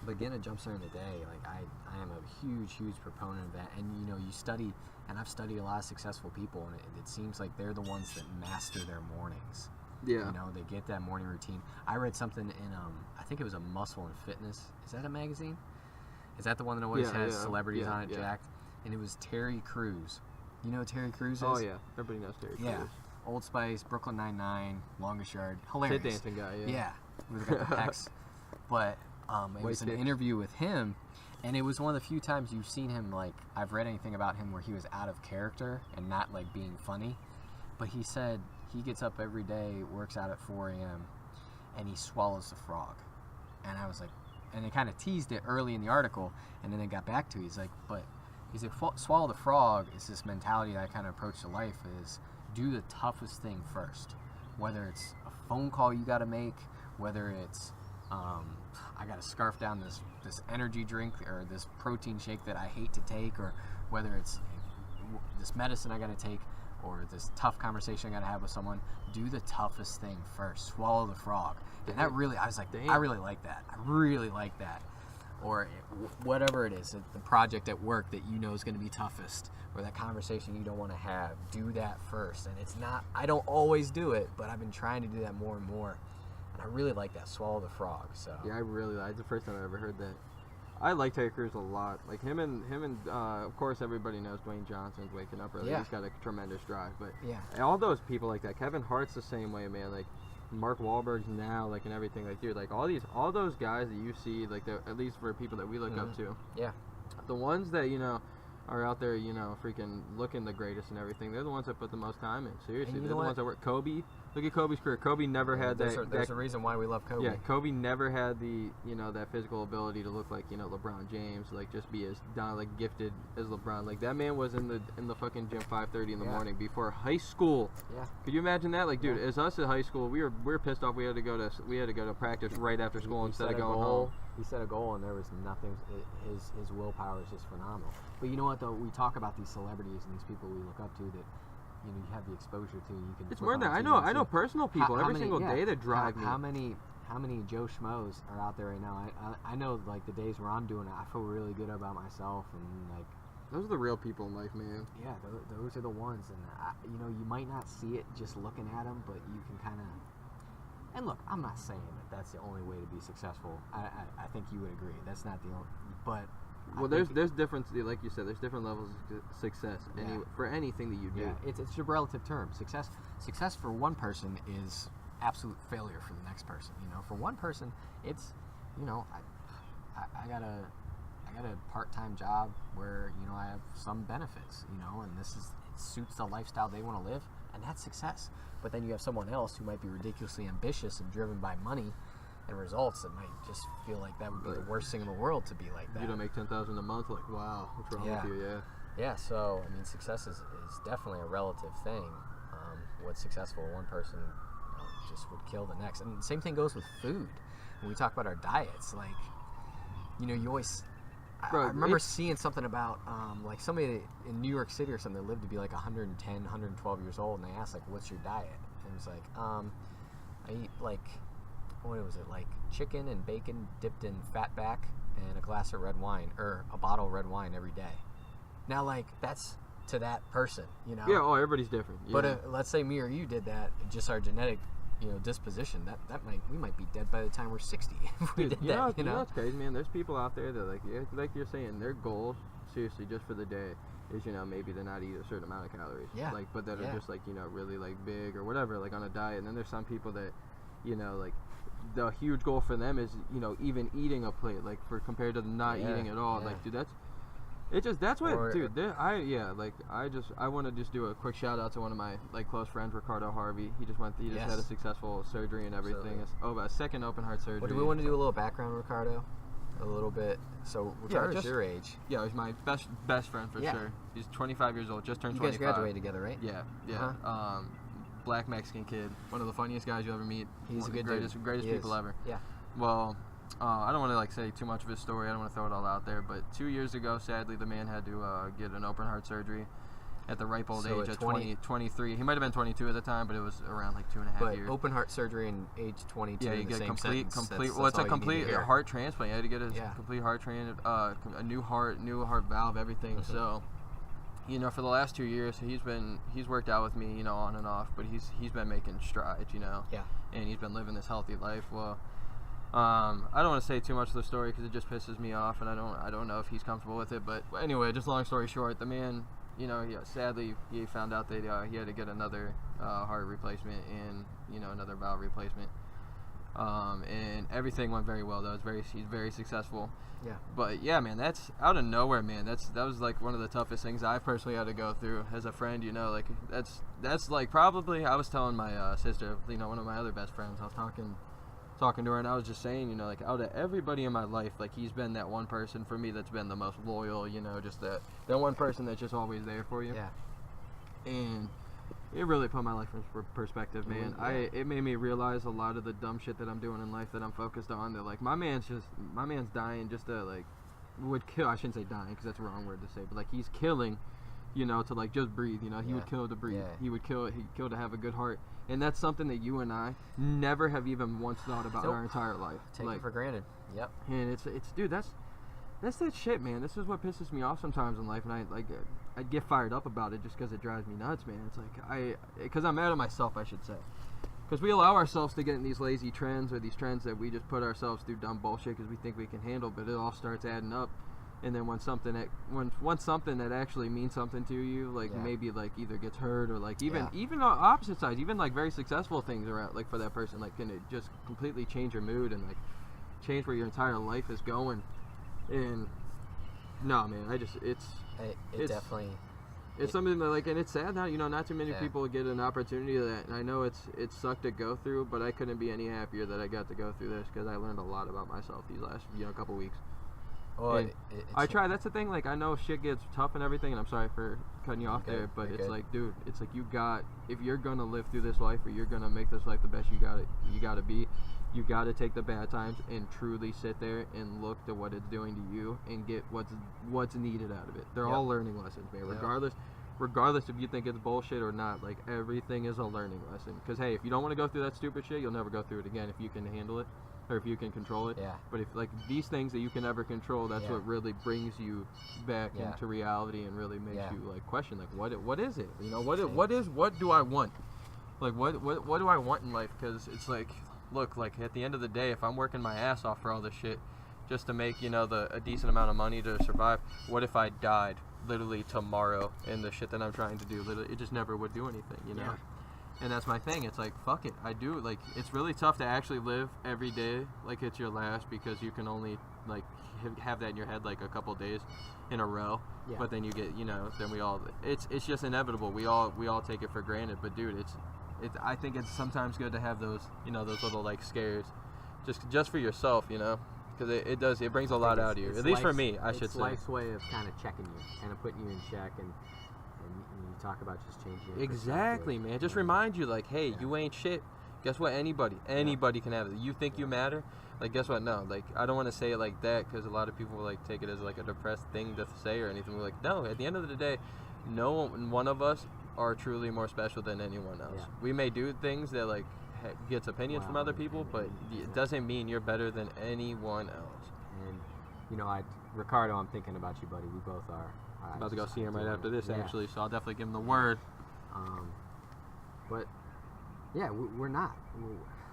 But getting a jump start in the day, like I am a huge proponent of that. And you study, and I've studied a lot of successful people, and it seems like they're the ones that master their mornings. Yeah. They get that morning routine. I read something in I think it was a Muscle and Fitness. Is that a magazine? Is that the one that always has celebrities on it, jacked? And it was Terry Crews. You know who Terry Crews is? Oh yeah, everybody knows Terry Crews. Yeah. Old Spice, Brooklyn Nine-Nine, Longest Yard, hilarious. Kid dancing guy, yeah. Yeah, with the pecs. But it was an interview with him, and it was one of the few times you've seen him, like, I've read anything about him where he was out of character and not, like, being funny. But he said he gets up every day, works out at 4 a.m., and he swallows the frog. And I was like, and they kind of teased it early in the article, and then they got back to it. He's like, swallow the frog is this mentality that I kind of approach to life is do the toughest thing first. Whether it's a phone call you got to make, whether it's I got to scarf down this energy drink or this protein shake that I hate to take, or whether it's this medicine I got to take, or this tough conversation I got to have with someone, do the toughest thing first. Swallow the frog. And that really, I was like, damn. I really like that. I really like that. Or whatever it is, the project at work that you know is going to be toughest, or that conversation you don't want to have, do that first. And it's not, I don't always do it, but I've been trying to do that more and more. And I really like that, swallow the frog. So yeah, it's the first time I ever heard that. I like Terry Crews a lot. Like him and of course everybody knows Dwayne Johnson's waking up early. Yeah. He's got a tremendous drive. But yeah, all those people like that. Kevin Hart's the same way, man. Like Mark Wahlberg's now, like, and everything. Like, dude, like all those guys that you see, like, at least for people that we look up to. Yeah. The ones that are out there, freaking looking the greatest and everything. They're the ones that put the most time in. Seriously, they're the ones that work. Kobe. Look at Kobe's career. Kobe never had that. There's a reason why we love Kobe. Yeah, Kobe never had the that physical ability to look like LeBron James, like just be as gifted as LeBron. Like that man was in the fucking gym 5:30 in the morning before high school. Yeah. Could you imagine that? Like, dude, as us at high school, we were pissed off. We had to go to practice right after school instead of going home. He set a goal and there was nothing. His willpower is just phenomenal. But you know what though? We talk about these celebrities and these people we look up to that. You have the exposure to. You can. It's more than that. I know personal people every single day that drive me. How many Joe Schmoes are out there right now? I know like the days where I'm doing it, I feel really good about myself and like. Those are the real people in life, man. Yeah, those are the ones, and you might not see it just looking at them, but you can kind of. And look, I'm not saying that that's the only way to be successful. I think you would agree. That's not the only, but. Well, there's difference, like you said, there's different levels of success for anything that you do. Yeah, it's a relative term. Success for one person is absolute failure for the next person. For one person, it's, I got a part-time job where I have some benefits, and it suits the lifestyle they want to live, and that's success. But then you have someone else who might be ridiculously ambitious and driven by money and results that might just feel like that would be the worst thing in the world to be like that. You don't make $10,000 a month, like, wow, what's wrong with you? Yeah, so I mean, success is definitely a relative thing. What's successful to one person just would kill the next. And the same thing goes with food. When we talk about our diets, like, you know, you always. Bro, I remember seeing something about like somebody in New York City or something that lived to be like 110, 112 years old, and they asked like, "What's your diet?" And it was like, I eat like, what was it, like chicken and bacon dipped in fatback and a glass of red wine or a bottle of red wine every day. Now, like, that's to that person, you know. Yeah. Oh, everybody's different. Yeah. But let's say me or you did that, just our genetic, you know, disposition. We might be dead by the time we're 60 if we Dude, did you that. know, You know, it's crazy, man. There's people out there that like you're saying, their goal, seriously, just for the day, is, you know, maybe to not eat a certain amount of calories. Yeah. Like, but that Yeah. are just like, you know, really like big or whatever, like on a diet. And then there's some people that, you know, like the huge goal for them is, you know, even eating a plate, like for compared to not Yeah, eating at all. yeah. Like, dude, that's what, dude. I want to just do a quick shout out to one of my like close friends, Ricardo Harvey. He just Yes. had a successful surgery and everything. A second open heart surgery. Well, do we want to do a little background, Ricardo? A little bit. So Ricardo's your age. Yeah, he's my best friend for Yeah. sure. He's 25 years old, just turned You 25. guys graduated together, right? Yeah. Uh-huh. Black Mexican kid, one of the funniest guys you ever meet. He's one a good of the greatest He people is. ever. Yeah. Well, I don't want to like say too much of his story. I don't want to throw it all out there. But 2 years ago, sadly, the man had to get an open heart surgery at the ripe old So age at of 23. He might have been 22 at the time, but it was around like 2.5 years. Open heart surgery and age 22. Yeah, you in the get same complete. sentence. Well, That's it's a all you need to complete hear. heart transplant. You had to get a Yeah. complete heart a new heart valve, everything. Mm-hmm. So, you know, for the last 2 years, he's worked out with me, you know, on and off, but he's been making strides, you know. Yeah. And he's been living this healthy life. Well, I don't want to say too much of the story because it just pisses me off, and I don't know if he's comfortable with it. But anyway, just long story short, the man, you know, sadly he found out that he had to get another heart replacement and, you know, another valve replacement. And everything went very well though. He's very successful. Yeah. But yeah, man, that's out of nowhere, man. That was like one of the toughest things I personally had to go through as a friend. You know, like that's like probably, I was telling my sister, you know, one of my other best friends. I was talking to her, and I was just saying, you know, like out of everybody in my life, like he's been that one person for me that's been the most loyal. You know, just that one person that's just always there for you. Yeah. And it really put my life in perspective, man. Yeah. It made me realize a lot of the dumb shit that I'm doing in life that I'm focused on. That like my man's dying just to like would kill. I shouldn't say dying because that's the wrong word to say, but like he's killing, you know, to like just breathe. You know, he would kill to breathe. Yeah. He'd kill to have a good heart, and that's something that you and I never have even once thought about in our entire life. Take it for granted. Yep. And it's dude, that's that shit, man. This is what pisses me off sometimes in life, and I get fired up about it just because it drives me nuts, man. It's like because I'm mad at myself, I should say, because we allow ourselves to get in these lazy trends or these trends that we just put ourselves through dumb bullshit because we think we can handle, but it all starts adding up. And then when something that actually means something to you, like maybe like either gets hurt or like even on opposite sides, even like very successful things around, like for that person, like can it just completely change your mood and like change where your entire life is going. And no, man, it's definitely. It's something that like, and it's sad now, you know, not too many Yeah. people get an opportunity to that. And I know it sucked to go through, but I couldn't be any happier that I got to go through this because I learned a lot about myself these last couple weeks. Well, I try. That's the thing. Like I know shit gets tough and everything, and I'm sorry for cutting you off there, but it's like, dude, it's like if you're gonna live through this life or you're gonna make this life the best you gotta be, you gotta take the bad times and truly sit there and look to what it's doing to you and get what's needed out of it. They're all learning lessons, man. Regardless if you think it's bullshit or not, like everything is a learning lesson. Because hey, if you don't want to go through that stupid shit, you'll never go through it again if you can handle it. Or if you can control it. Yeah. But if like these things that you can never control, that's what really brings you back into reality and really makes you like question like what is it? You know, what do I want? Like what do I want in life? Because it's like, look, like at the end of the day, if I'm working my ass off for all this shit just to make, you know, a decent amount of money to survive, what if I died literally tomorrow and the shit that I'm trying to do, literally, it just never would do anything, you know? Yeah. And that's my thing. It's like, fuck it. I do. Like, it's really tough to actually live every day like it's your last because you can only, like, have that in your head, like, a couple days in a row. Yeah. But then you get, you know, then we all, it's just inevitable. We all take it for granted. But, dude, I think it's sometimes good to have those, you know, those little, like, scares just for yourself, you know? Because it brings a lot out of you. At least for me, I should say. It's life's way of kind of checking you, kind of putting you in check, and you talk about just changing your Exactly, perspective. man. Just remind you, like, hey, you ain't shit. Guess what? Anybody can have it. You think you matter? Like, guess what? No. Like, I don't want to say it like that because a lot of people like take it as like a depressed thing to say or anything. We're like, no. At the end of the day, no one of us are truly more special than anyone else. Yeah. We may do things that like gets opinions from other people, but it doesn't mean you're better than anyone else. And you know, Ricardo, I'm thinking about you, buddy. We both are. I'm about to go see him right after this, actually, so I'll definitely give him the word. But yeah, we're not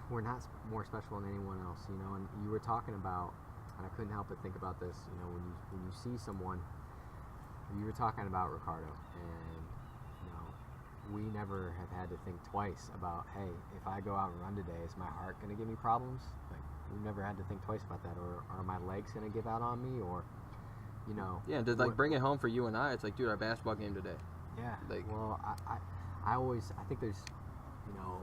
more special than anyone else, you know. And you were talking about, and I couldn't help but think about this, you know, when you see someone. You were talking about Ricardo, and you know, we never have had to think twice about, hey, if I go out and run today, is my heart going to give me problems? Like, we've never had to think twice about that, or are my legs going to give out on me, or you know. Yeah, and to like bring it home for you and I, it's like, dude, our basketball game today. Yeah. Like, well, I think there's, you know,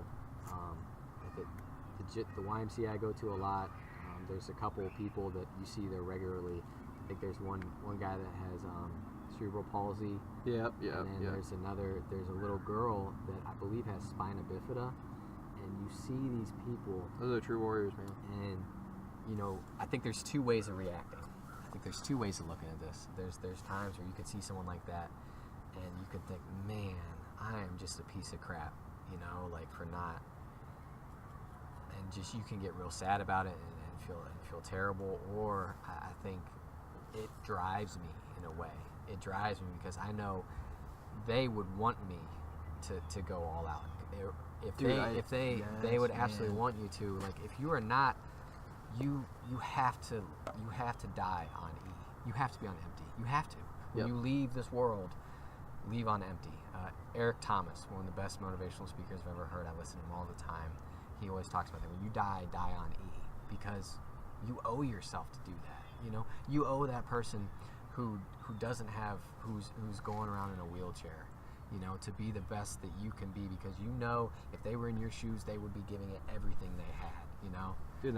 the YMCA I go to a lot. There's a couple of people that you see there regularly. I think there's one guy that has cerebral palsy. Yep. And then there's a little girl that I believe has spina bifida. And you see these people. Those are true warriors, man. And, you know, I think there's two ways of reacting. I think there's two ways of looking at this. There's times where you could see someone like that, and you could think, man, I am just a piece of crap, you know, like for not, and just you can get real sad about it and feel terrible. Or I think it drives me in a way. It drives me because I know they would want me to go all out. If they would absolutely want you to. Like, if you are not, you have to die on E. You have to be on empty. You have to. When you leave this world, leave on empty. Eric Thomas, one of the best motivational speakers I've ever heard. I listen to him all the time. He always talks about that. When you die on E, because you owe yourself to do that. You know, you owe that person who doesn't have, who's going around in a wheelchair, you know, to be the best that you can be, because you know if they were in your shoes, they would be giving it everything they had, you know. Dude,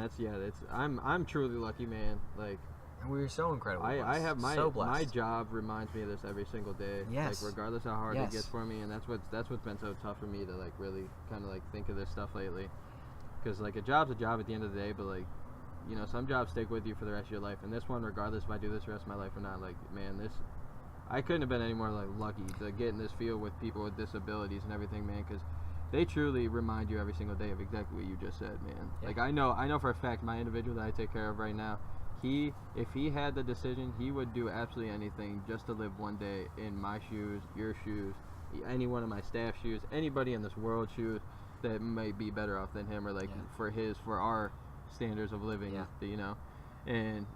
I'm truly lucky, man. Like, and we were so incredible. I have so blessed. my job reminds me of this every single day. Yes. Like, regardless how hard it gets for me, and that's what's been so tough for me to like really kind of like think of this stuff lately. Because like a job's a job at the end of the day, but like, you know, some jobs stick with you for the rest of your life, and this one, regardless if I do this the rest of my life or not, like, man, I couldn't have been any more like lucky to get in this field with people with disabilities and everything, man, because they truly remind you every single day of exactly what you just said, man. Yeah. Like, I know for a fact my individual that I take care of right now, if he had the decision, he would do absolutely anything just to live one day in my shoes, your shoes, any one of my staff shoes, anybody in this world shoes that might be better off than him, or like for our standards of living, you know. And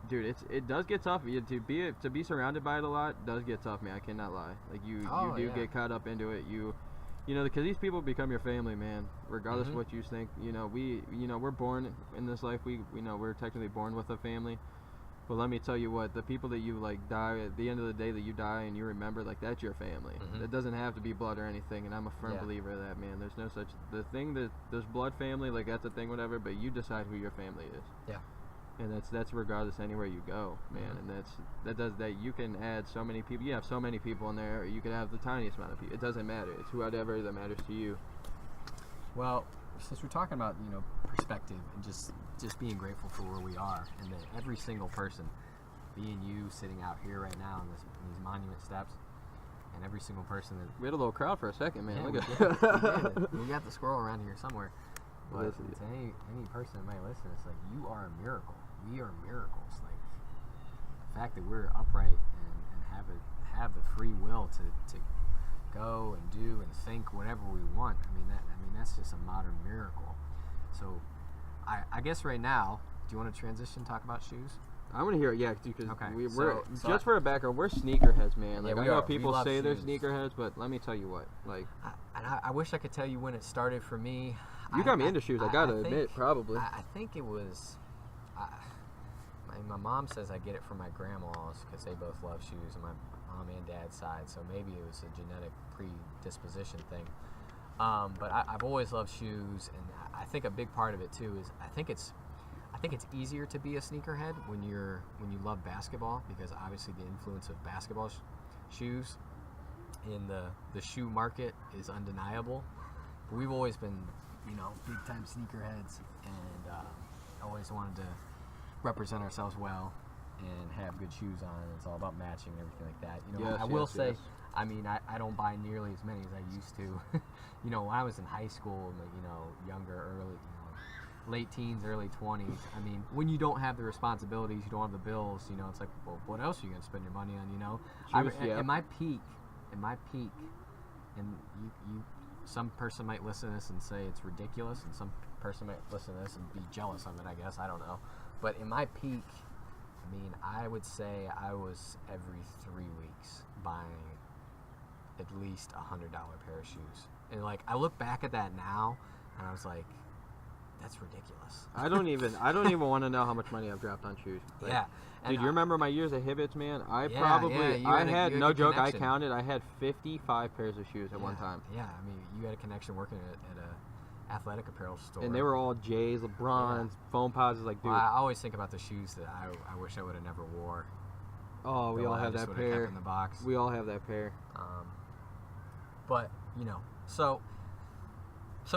dude, it does get tough. To be surrounded by it a lot does get tough, man. I cannot lie. Like, you do get caught up into it. You know, because these people become your family, man. Regardless of what you think. You know, we're born in this life. We know we're technically born with a family. But let me tell you what, the people that you like die at the end of the day that you die and you remember, like, that's your family. It doesn't have to be blood or anything, and I'm a firm believer of that, man. There's no such thing that there's blood family, like that's a thing, whatever. But you decide who your family is. Yeah. And that's regardless anywhere you go, man. And you can add so many people. You have so many people in there. Or you could have the tiniest amount of people. It doesn't matter. It's whoever that matters to you. Well, since we're talking about, you know, perspective and just being grateful for where we are, and that every single person, being you sitting out here right now in these monument steps, and every single person that we had a little crowd for a second, man. Look we got the squirrel around here somewhere. But to any person that might listen, it's like, you are a miracle. We are miracles. Like, the fact that we're upright and have the free will to go and do and think whatever we want. I mean that's just a modern miracle. So I guess right now, do you want to transition, talk about shoes? I want to hear it, because we're for a background, we're sneakerheads, man. Like, I know people say shoes. They're sneakerheads, but let me tell you what, like, I wish I could tell you when it started for me. You got me into shoes, I gotta admit, probably. I think it was. My mom says I get it from my grandmas because they both love shoes on my mom and dad's side, so maybe it was a genetic predisposition thing. But I've always loved shoes, and I think a big part of it too is I think it's easier to be a sneakerhead when you love basketball, because obviously the influence of basketball shoes in the shoe market is undeniable. But we've always been big time sneakerheads, and always wanted to represent ourselves well and have good shoes on. It's all about matching and everything like that. Yes, I will yes, say, yes. I mean, I don't buy nearly as many as I used to. When I was in high school, younger, early, late teens, early 20s. I mean, when you don't have the responsibilities, you don't have the bills, it's like, well, what else are you gonna spend your money on? Yeah. In my peak, and you, some person might listen to this and say it's ridiculous, and some person might listen to this and be jealous of it. I guess I don't know, but in my peak, I mean, I would say I was every 3 weeks buying at least $100 pair of shoes, and I look back at that now, and I was like, that's ridiculous. I don't even want to know how much money I've dropped on shoes. Yeah. Dude, you remember my years at Hibbets, man? I you no had joke, I connection. counted, I had 55 pairs of shoes at one time. Yeah, I mean, you had a connection working at a athletic apparel store. And they were all J's, LeBrons, foam posits, dude. Well, I always think about the shoes that I wish I would have never wore. Oh, we all have that pair. Kept in the box. We all have that pair. But, so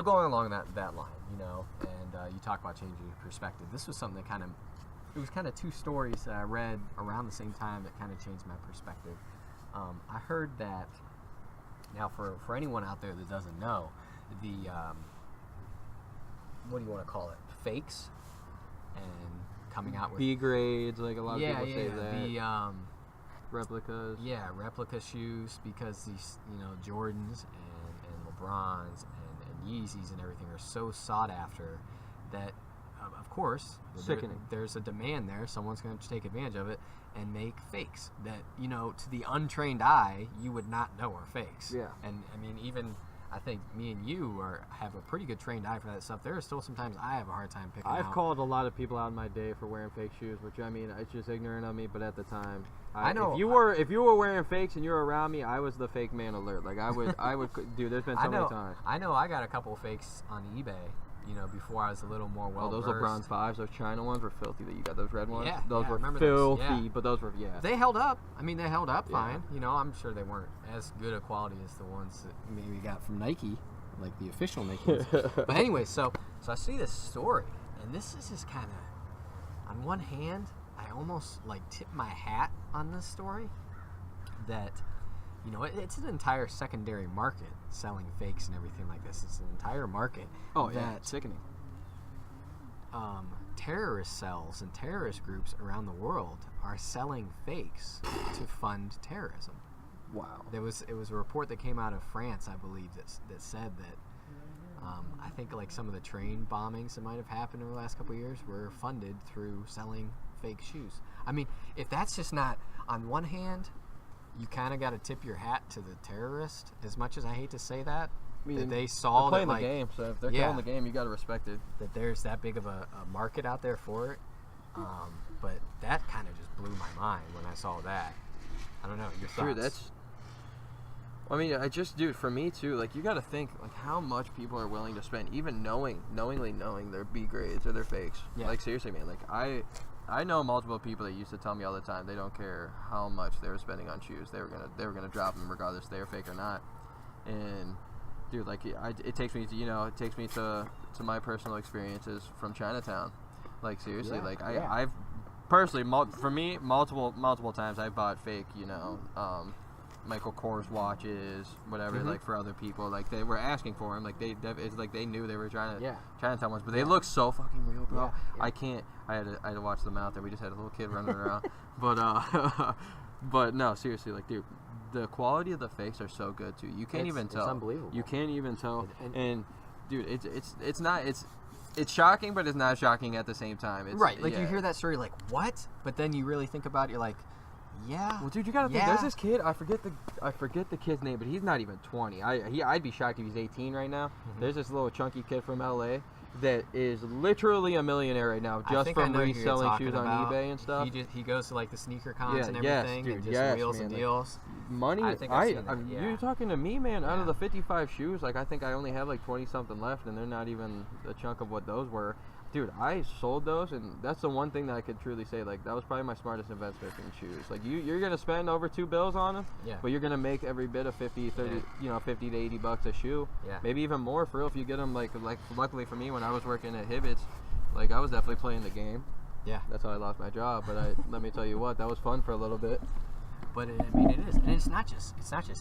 going along that line, and you talk about changing your perspective. This was something that it was kind of two stories that I read around the same time that kind of changed my perspective. I heard that, now for anyone out there that doesn't know, the, what do you want to call it, fakes, and coming out with B grades, like a lot of people say that. The, replicas. Yeah, replica shoes, because these, Jordans and LeBrons and Yeezys and everything are so sought after that, of course, Sickening. There's a demand there. Someone's going to take advantage of it and make fakes that, to the untrained eye, you would not know are fakes. Yeah. And, I mean, even, I think me and you have a pretty good trained eye for that stuff. There are still sometimes I have a hard time picking out. I've called a lot of people out in my day for wearing fake shoes, which, I mean, it's just ignorant of me, but at the time, I know. If you were wearing fakes and you were around me, I was the fake man alert. I would, dude, there's been so many times. I know I got a couple of fakes on eBay, before I was a little more well-versed. Those LeBron 5s, those China ones were filthy that you got, those red ones. Yeah, those I were remember filthy, those, yeah. but those were, They held up. I mean, they held up Yeah. fine. I'm sure they weren't as good a quality as the ones that maybe got from Nike, like the official Nike ones. But anyway, so I see this story, and this is just kind of, on one hand, I almost tip my hat on this story that, it's an entire secondary market selling fakes and everything like this. It's an entire market. Oh, yeah, that, sickening. terrorist cells and terrorist groups around the world are selling fakes to fund terrorism. Wow. It was a report that came out of France, I believe, that said that I think some of the train bombings that might have happened over the last couple of years were funded through selling fake shoes. I mean, if that's just not, on one hand, you kind of got to tip your hat to the terrorist, as much as I hate to say that. I mean, that they saw they're playing that, the game, so if they're yeah. killing the game, you got to respect it. that there's that big of a market out there for it. But that kind of just blew my mind when I saw that. I don't know, your thoughts? Dude, dude, for me too, you got to think, how much people are willing to spend, even knowingly knowing their B grades or their fakes. Yeah. Seriously, man, I know multiple people that used to tell me all the time they don't care how much they were spending on shoes. They were gonna drop them regardless if they were fake or not. And dude, it takes me to my personal experiences from Chinatown. Seriously, Yeah. I've personally, for me, multiple times I've bought fake, Michael Kors watches, whatever, Mhm. for other people. They were asking for them. It's they knew they were trying to Yeah. Chinatown ones, but they look so fucking real, bro. Yeah. I can't. I had to watch them out there. We just had a little kid running around, but no, seriously, dude, the quality of the fakes are so good too. You can't even tell. It's unbelievable. You can't even tell. And Dude, it's shocking, but it's not shocking at the same time. It's, right, yeah. you hear that story, what? But then you really think about it, you're like, yeah. Well, dude, you gotta think. yeah. There's this kid. I forget the kid's name, but he's not even 20. I'd be shocked if he's 18 right now. Mhm. There's this little chunky kid from LA that is literally a millionaire right now I just think I from know who you're reselling talking shoes on about. eBay and stuff. He goes to the sneaker cons Yeah, and yes, everything, dude, and just yes, wheels man, and deals. Money. I think I've seen that, yeah. You're talking to me, man. Out Yeah. of the 55 shoes, I think I only have 20 something left, and they're not even a chunk of what those were. Dude, I sold those, and that's the one thing that I could truly say. Like, that was probably my smartest investment in shoes. Like, you're gonna spend over $2 on them, Yeah. but you're gonna make every bit of 50, 30, $50 to $80 a shoe. Yeah. Maybe even more for real if you get them. Like luckily for me, when I was working at Hibbett's, like I was definitely playing the game. Yeah. That's how I lost my job. But let me tell you what, that was fun for a little bit. But I mean, it is, and it's not just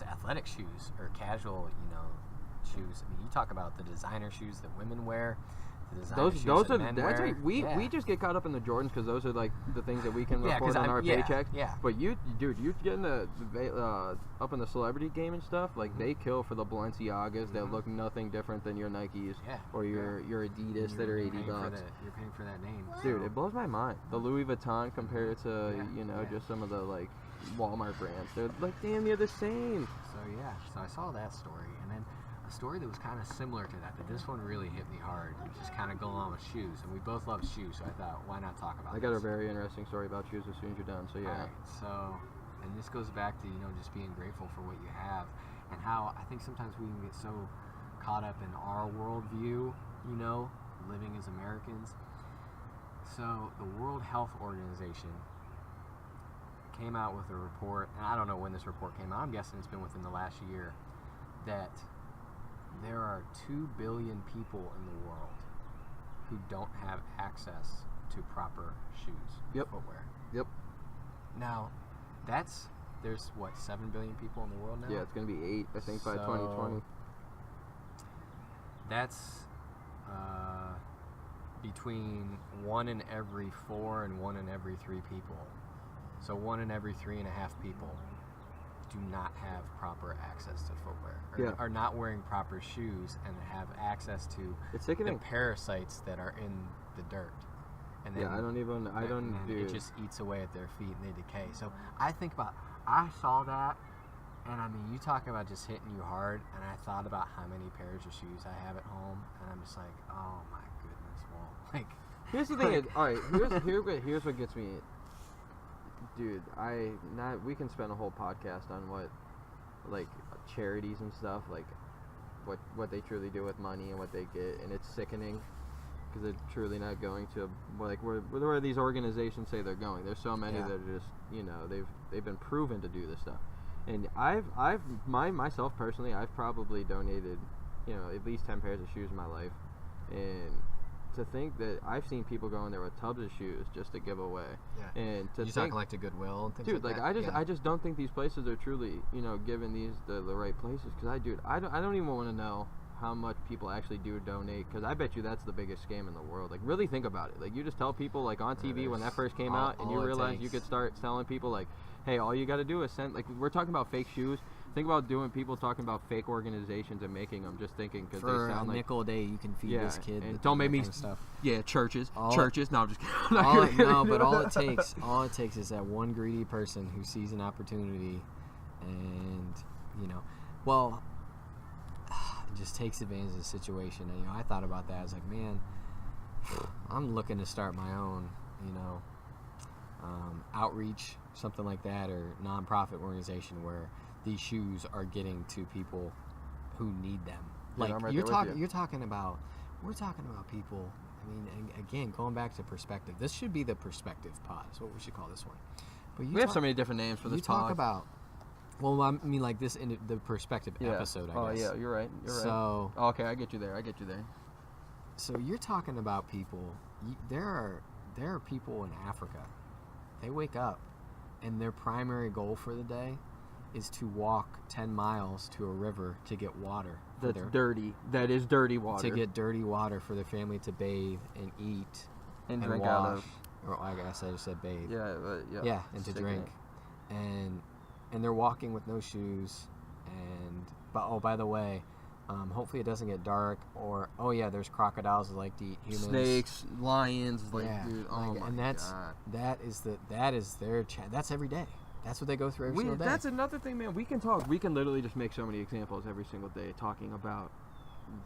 athletic shoes or casual, shoes. I mean, you talk about the designer shoes that women wear. Those are that's right. We just get caught up in the Jordans because those are like the things that we can afford on our paychecks. Yeah. But you're getting up in the celebrity game and stuff. Like they kill for the Balenciagas that look nothing different than your Nikes or your Adidas that are $80. You're paying for that name. Dude, it blows my mind. The Louis Vuitton compared to just some of the like Walmart brands. They're like damn near the same. So I saw that story, and then a story that was kind of similar to that, but this one really hit me hard. Just kind of going on with shoes, and we both love shoes, so I thought, why not talk about it? I got a very interesting story about shoes as soon as you're done, so yeah. All right, so, and this goes back to, just being grateful for what you have, and how I think sometimes we can get so caught up in our worldview, living as Americans. So, the World Health Organization came out with a report, and I don't know when this report came out, I'm guessing it's been within the last year, that there are 2 billion people in the world who don't have access to proper shoes, footwear. Yep. Now, there's what, 7 billion people in the world now? Yeah, it's going to be 8, I think, by 2020. That's between 1 in every 4 and 1 in every 3 people. So 1 in every 3.5 people do not have proper access to footwear, or are not wearing proper shoes and have access to the parasites that are in the dirt. And then it just eats away at their feet and they decay. So I saw that, and I mean, you talk about just hitting you hard, and I thought about how many pairs of shoes I have at home, and I'm just like, oh my goodness, well, like. Here's the thing. All right, here's what gets me. Dude, we can spend a whole podcast on what, like, charities and stuff, like, what they truly do with money and what they get, and it's sickening, because they're truly not going to, like, where these organizations say they're going. There's so many that are just, they've been proven to do this stuff, and myself personally, I've probably donated, at least 10 pairs of shoes in my life, and to think that I've seen people go in there with tubs of shoes just to give away, and to you're talking like to Goodwill and things dude, like that. that. I just don't think these places are truly, giving these the right places. Because I don't even want to know how much people actually do donate. Because I bet you that's the biggest scam in the world. Like, really think about it. Like, you just tell people, like, on TV when that first came out, and you realize you could start telling people, like, hey, all you got to do is send. Like, we're talking about fake shoes. Think about people talking about fake organizations and making them. Just thinking because they sound like nickel a day you can feed this kid. And don't make me stuff. Yeah, churches. No, I'm just kidding. But all it takes is that one greedy person who sees an opportunity, and just takes advantage of the situation. And I thought about that. I was like, man, I'm looking to start my own, outreach, something like that, or nonprofit organization where these shoes are getting to people who need them. Like, we're talking about people. I mean, again, going back to perspective. This should be the perspective pod. That's what we should call this one. But we have so many different names for this pod. You talk about. Well, I mean, like this in the perspective episode. I guess. Oh yeah, you're right. So okay, I get you there. So you're talking about people. There are people in Africa. They wake up, and their primary goal for the day is to walk 10 miles to a river to get water. That's dirty. That is dirty water. To get dirty water for their family to bathe and eat and drink wash. out of. Or I guess I just said bathe. Yeah, and to drink. And they're walking with no shoes. But by the way, hopefully it doesn't get dark. Or there's crocodiles that like to eat humans. Snakes, lions, dude. Oh my and God. That is their that's every day. That's what they go through every single day. That's another thing, man. We can literally just make so many examples every single day talking about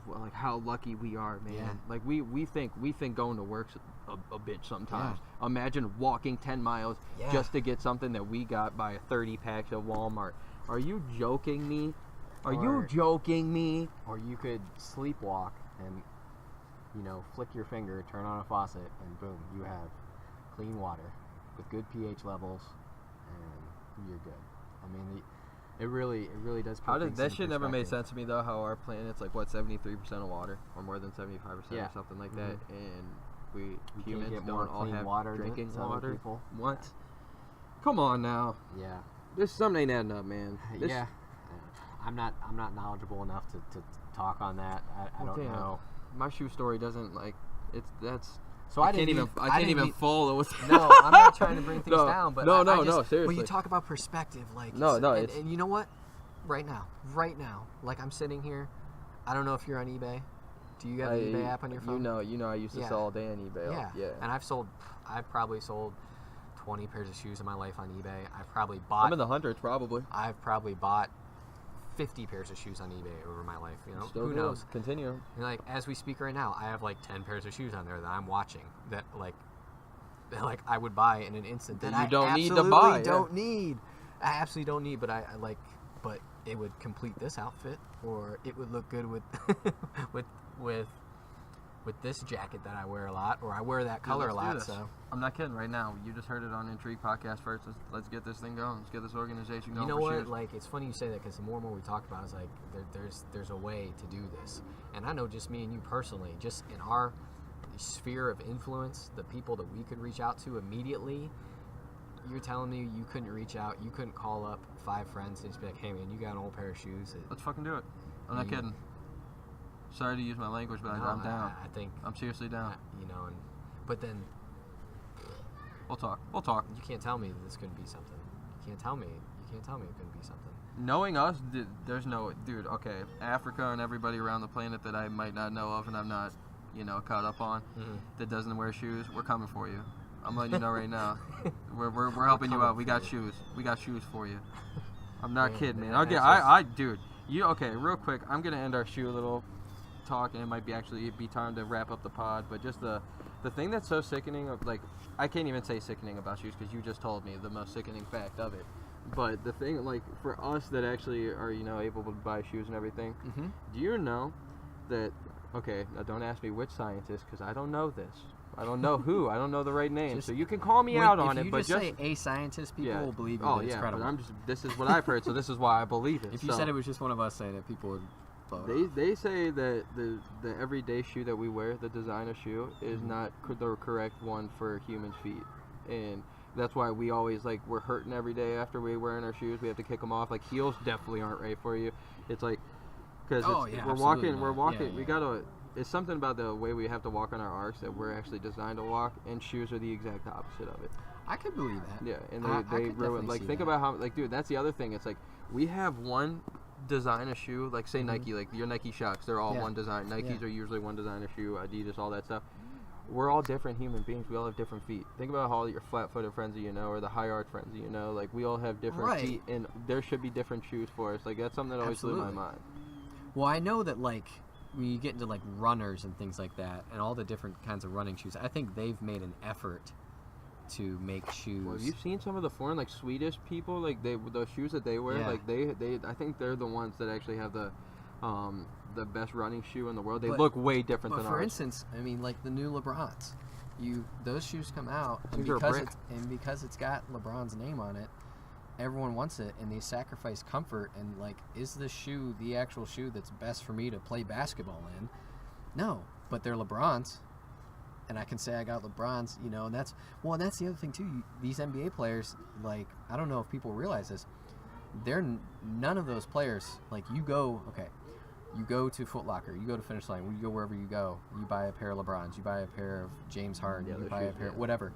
like how lucky we are, man. Yeah. Like we think going to work's a bitch sometimes. Yeah. Imagine walking 10 miles just to get something that we got by 30 packs at Walmart. Are you joking me? Or you could sleepwalk and you know, flick your finger, turn on a faucet, and boom, you have clean water with good pH levels, and you're good. I mean, it really does. How did that shit never made sense to me though? How our planet's like what 73% of water, or more than 75% or something like that, and we humans can't get don't more all clean have water drinking than other water. people. What? Come on now. Yeah. This something ain't adding up, man. Yeah. I'm not knowledgeable enough to talk on that. I don't know. My shoe story doesn't like that's. So I can't even follow what's. No, I'm not trying to bring things down, but no, seriously. When you talk about perspective, like and you know what? Right now, like I'm sitting here, I don't know if you're on eBay. Do you have the eBay app on your phone? You know, I used to sell all day on eBay. Yeah. And I've probably sold 20 pairs of shoes in my life on eBay. I've probably bought. I'm in the hundreds, probably. I've probably bought 50 pairs of shoes on eBay over my life. You know, Still who knows? Continue. And like as we speak right now, I have like 10 pairs of shoes on there that I'm watching that like I would buy in an instant. That you don't need to buy. I absolutely don't need, but I like. But it would complete this outfit, or it would look good with with this jacket that I wear a lot, or I wear that color a lot. So I'm not kidding. Right now, you just heard it on Intrigue Podcast first. Let's get this thing going. Let's get this organization going. You know for what? shoes. Like it's funny you say that because the more and more we talk about it, it's like there's a way to do this, and I know just me and you personally, just in our sphere of influence, the people that we could reach out to immediately. You're telling me you couldn't reach out, you couldn't call up 5 friends and just be like, hey man, you got an old pair of shoes. Let's fucking do it. I'm not kidding. Sorry to use my language, but I'm down. I think I'm seriously down. You know, but then we'll talk. You can't tell me that this couldn't be something. You can't tell me it couldn't be something. Knowing us, there's no dude. Okay, Africa and everybody around the planet that I might not know of and I'm not, caught up on, that doesn't wear shoes. We're coming for you. I'm letting you know right now. We're helping you out. We got shoes. We got shoes for you. I'm not kidding, man. Dude. Okay? Real quick, I'm gonna end our shoe little talk, and it might be time to wrap up the pod. But just the thing that's so sickening of like, I can't even say sickening about shoes because you just told me the most sickening fact of it. But the thing, like for us that actually are able to buy shoes and everything, do you know that? Okay, now don't ask me which scientist because I don't know this. I don't know who. I don't know the right name. So you can call me out on it. But just say a scientist, people will believe you. Oh, it's credible. But this is what I've heard, so this is why I believe it. If you said it was just one of us saying it, people would blow it off. They say that the everyday shoe that we wear, the designer shoe, is not the correct one for human feet. And that's why we always, we're hurting every day after we're wearing our shoes. We have to kick them off. Like, heels definitely aren't right for you. It's like, because we're walking, we got to... It's something about the way we have to walk on our arcs that we're actually designed to walk, and shoes are the exact opposite of it. I could believe that. Yeah, and they ruin. Like, think about how, dude, that's the other thing. It's like we have one designer shoe, like say Nike, like your Nike Shocks, they're all one design. Nikes are usually one designer shoe. Adidas, all that stuff. We're all different human beings. We all have different feet. Think about all your flat-footed friends that you know, or the high-art friends that you know. Like, we all have different feet, and there should be different shoes for us. Like, that's something that always blew my mind. Well, I know that when you get into runners and things like that, and all the different kinds of running shoes, I think they've made an effort to make shoes. Well, have you seen some of the foreign, Swedish people, those shoes that they wear? Yeah. I think they're the ones that actually have the best running shoe in the world. They look way different than ours. For instance, I mean, the new LeBrons, those shoes come out, and because it's got LeBron's name on it, everyone wants it, and they sacrifice comfort. And is this shoe the actual shoe that's best for me to play basketball in? No, but they're LeBron's, and I can say I got LeBron's, and that's the other thing too. These NBA players, I don't know if people realize this, they're none of those players. You go to Foot Locker, you go to Finish Line, you go wherever you go, you buy a pair of LeBrons, you buy a pair of James Harden, you buy a pair, whatever.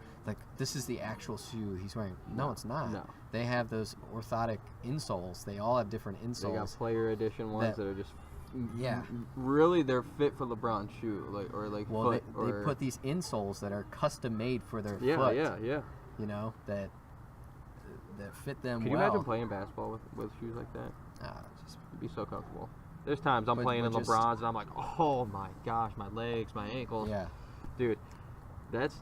This is the actual shoe he's wearing. No, it's not. No. They have those orthotic insoles. They all have different insoles. They got player edition ones that are just really they're fit for LeBron's shoe, they put these insoles that are custom made for their foot. Yeah. That fit them well. Can you imagine playing basketball with shoes like that? It'd be so comfortable. There's times I'm playing in LeBron's and I'm like, oh my gosh, my legs, my ankles. Yeah. Dude, that's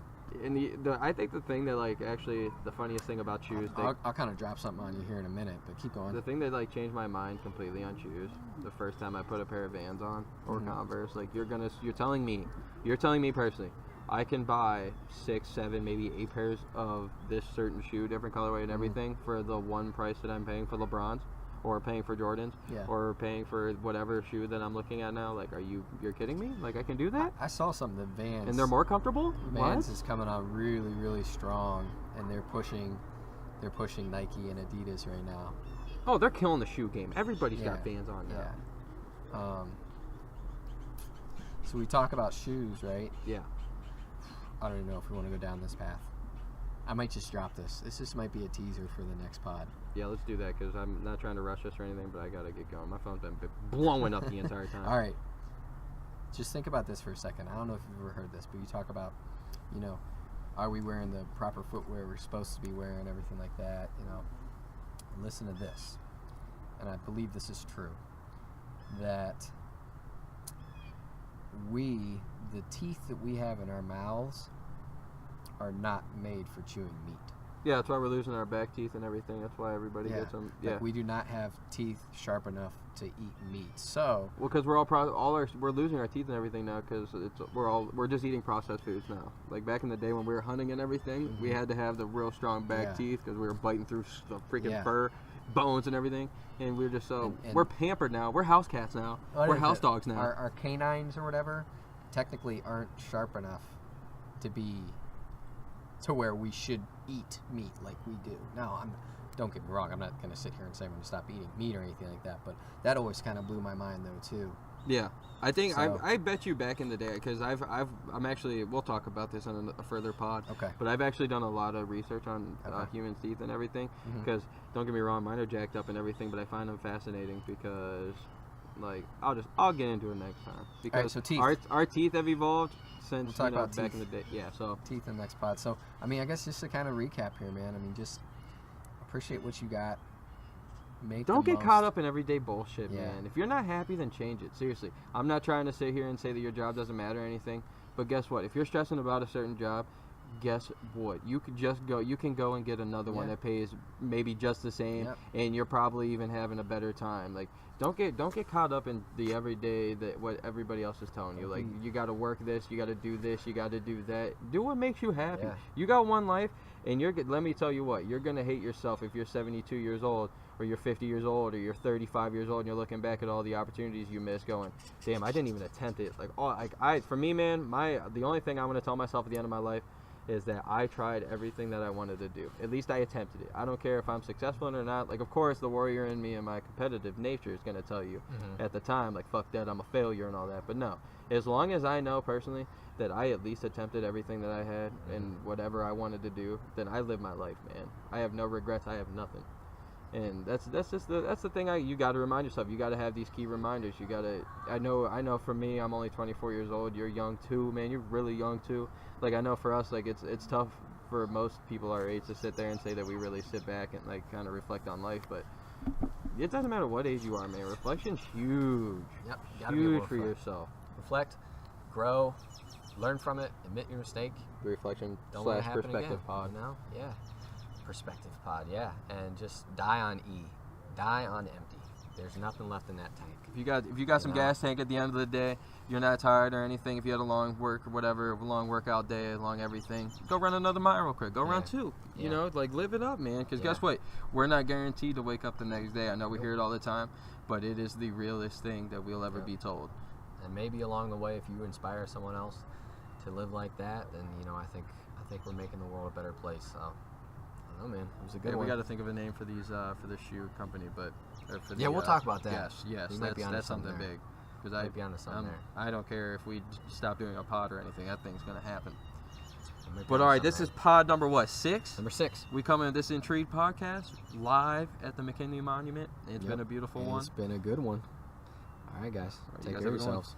And I think the thing that like actually the funniest thing about shoes, I'll kind of drop something on you here in a minute, but keep going. the thing that like changed my mind completely on shoes, the first time I put a pair of Vans on or Converse, like you're telling me personally, I can buy 6, 7, maybe 8 pairs of this certain shoe, different colorway and everything, for the one price that I'm paying for LeBrons, or paying for Jordans, or paying for whatever shoe that I'm looking at now. Like, you're kidding me? Like, I can do that? I saw some of the Vans. And they're more comfortable? Vans is coming on really, really strong, and they're pushing Nike and Adidas right now. Oh, they're killing the shoe game. Everybody's got Vans on now. Yeah. So we talk about shoes, right? Yeah. I don't even know if we want to go down this path. I might just drop this. This just might be a teaser for the next pod. Yeah, let's do that, because I'm not trying to rush us or anything, but I got to get going. My phone's been blowing up the entire time. All right. Just think about this for a second. I don't know if you've ever heard this, but you talk about, are we wearing the proper footwear we're supposed to be wearing, everything like that, And listen to this. And I believe this is true. That the teeth that we have in our mouths are not made for chewing meat. Yeah, that's why we're losing our back teeth and everything. That's why everybody gets them. Yeah, like we do not have teeth sharp enough to eat meat. So because we're we're losing our teeth and everything now, because we're just eating processed foods now. Like back in the day when we were hunting and everything, we had to have the real strong back teeth because we were biting through the freaking fur, bones and everything, and we're just we're pampered now. We're house cats now. We're house dogs now. Our canines or whatever technically aren't sharp enough to where we should eat meat like we do. Now, don't get me wrong, I'm not going to sit here and say I'm going to stop eating meat or anything like that, but that always kind of blew my mind though too. Yeah, I think I bet you back in the day, because I'm actually, we'll talk about this on a further pod. Okay. But I've actually done a lot of research on human teeth and everything, because don't get me wrong, mine are jacked up and everything, but I find them fascinating because, like, I'll get into it next time, because so teeth. Our teeth have evolved since we'll talk about back teeth. in the day. Yeah, so teeth in the next pod. So I mean, I guess just to kind of recap here, man. I mean, just appreciate what you got. Don't get caught up in everyday bullshit, man. If you're not happy, then change it. Seriously. I'm not trying to sit here and say that your job doesn't matter or anything, but guess what? If you're stressing about a certain job, guess what? You can go and get another one that pays maybe just the same, and you're probably even having a better time. Like, don't get caught up in the everyday that what everybody else is telling you. Like, you got to work this, you got to do this, you got to do that. Do what makes you happy. You got one life, and let me tell you what, you're gonna hate yourself if you're 72 years old, or you're 50 years old, or you're 35 years old, and you're looking back at all the opportunities you missed, going, damn, I didn't even attempt it. For me, man, the only thing I'm gonna tell myself at the end of my life is that I tried everything that I wanted to do. At least I attempted it. I don't care if I'm successful in it or not. Like, of course, the warrior in me and my competitive nature is going to tell you at the time, like, fuck that, I'm a failure and all that. But no, as long as I know personally that I at least attempted everything that I had and whatever I wanted to do, then I live my life, man. I have no regrets. I have nothing. And that's the thing you got to remind yourself. You got to have these key reminders. You got to. I know. For me, I'm only 24 years old. You're young too, man. You're really young too. Like, I know for us, like, it's tough for most people our age to sit there and say that we really sit back and like kind of reflect on life. But it doesn't matter what age you are, man. Reflection's huge. Yep. You gotta huge for yourself. Reflect, grow, learn from it, admit your mistake. Reflection Don't let it / happen perspective again, pod. Yeah. Perspective pod, and just die on E, die on empty. There's nothing left in that tank. If you got some gas tank at the end of the day, you're not tired or anything. If you had a long long workout day, long everything, go run another mile real quick. Go run 2. You know, like, live it up, man. Because guess what? We're not guaranteed to wake up the next day. I know we hear it all the time, but it is the realest thing that we'll ever be told. And maybe along the way, if you inspire someone else to live like that, then I think we're making the world a better place. So. Oh man, it was a good one. We got to think of a name for these for the shoe company, but we'll talk about that. Yes, that's something big. Because I don't care if we stop doing a pod or anything. That thing's gonna happen. But all right, this is pod number what? 6? Number 6. We come in this Intrigued podcast live at the McKinley Monument. It's been a beautiful one. It's been a good one. All right, guys, take care of yourselves.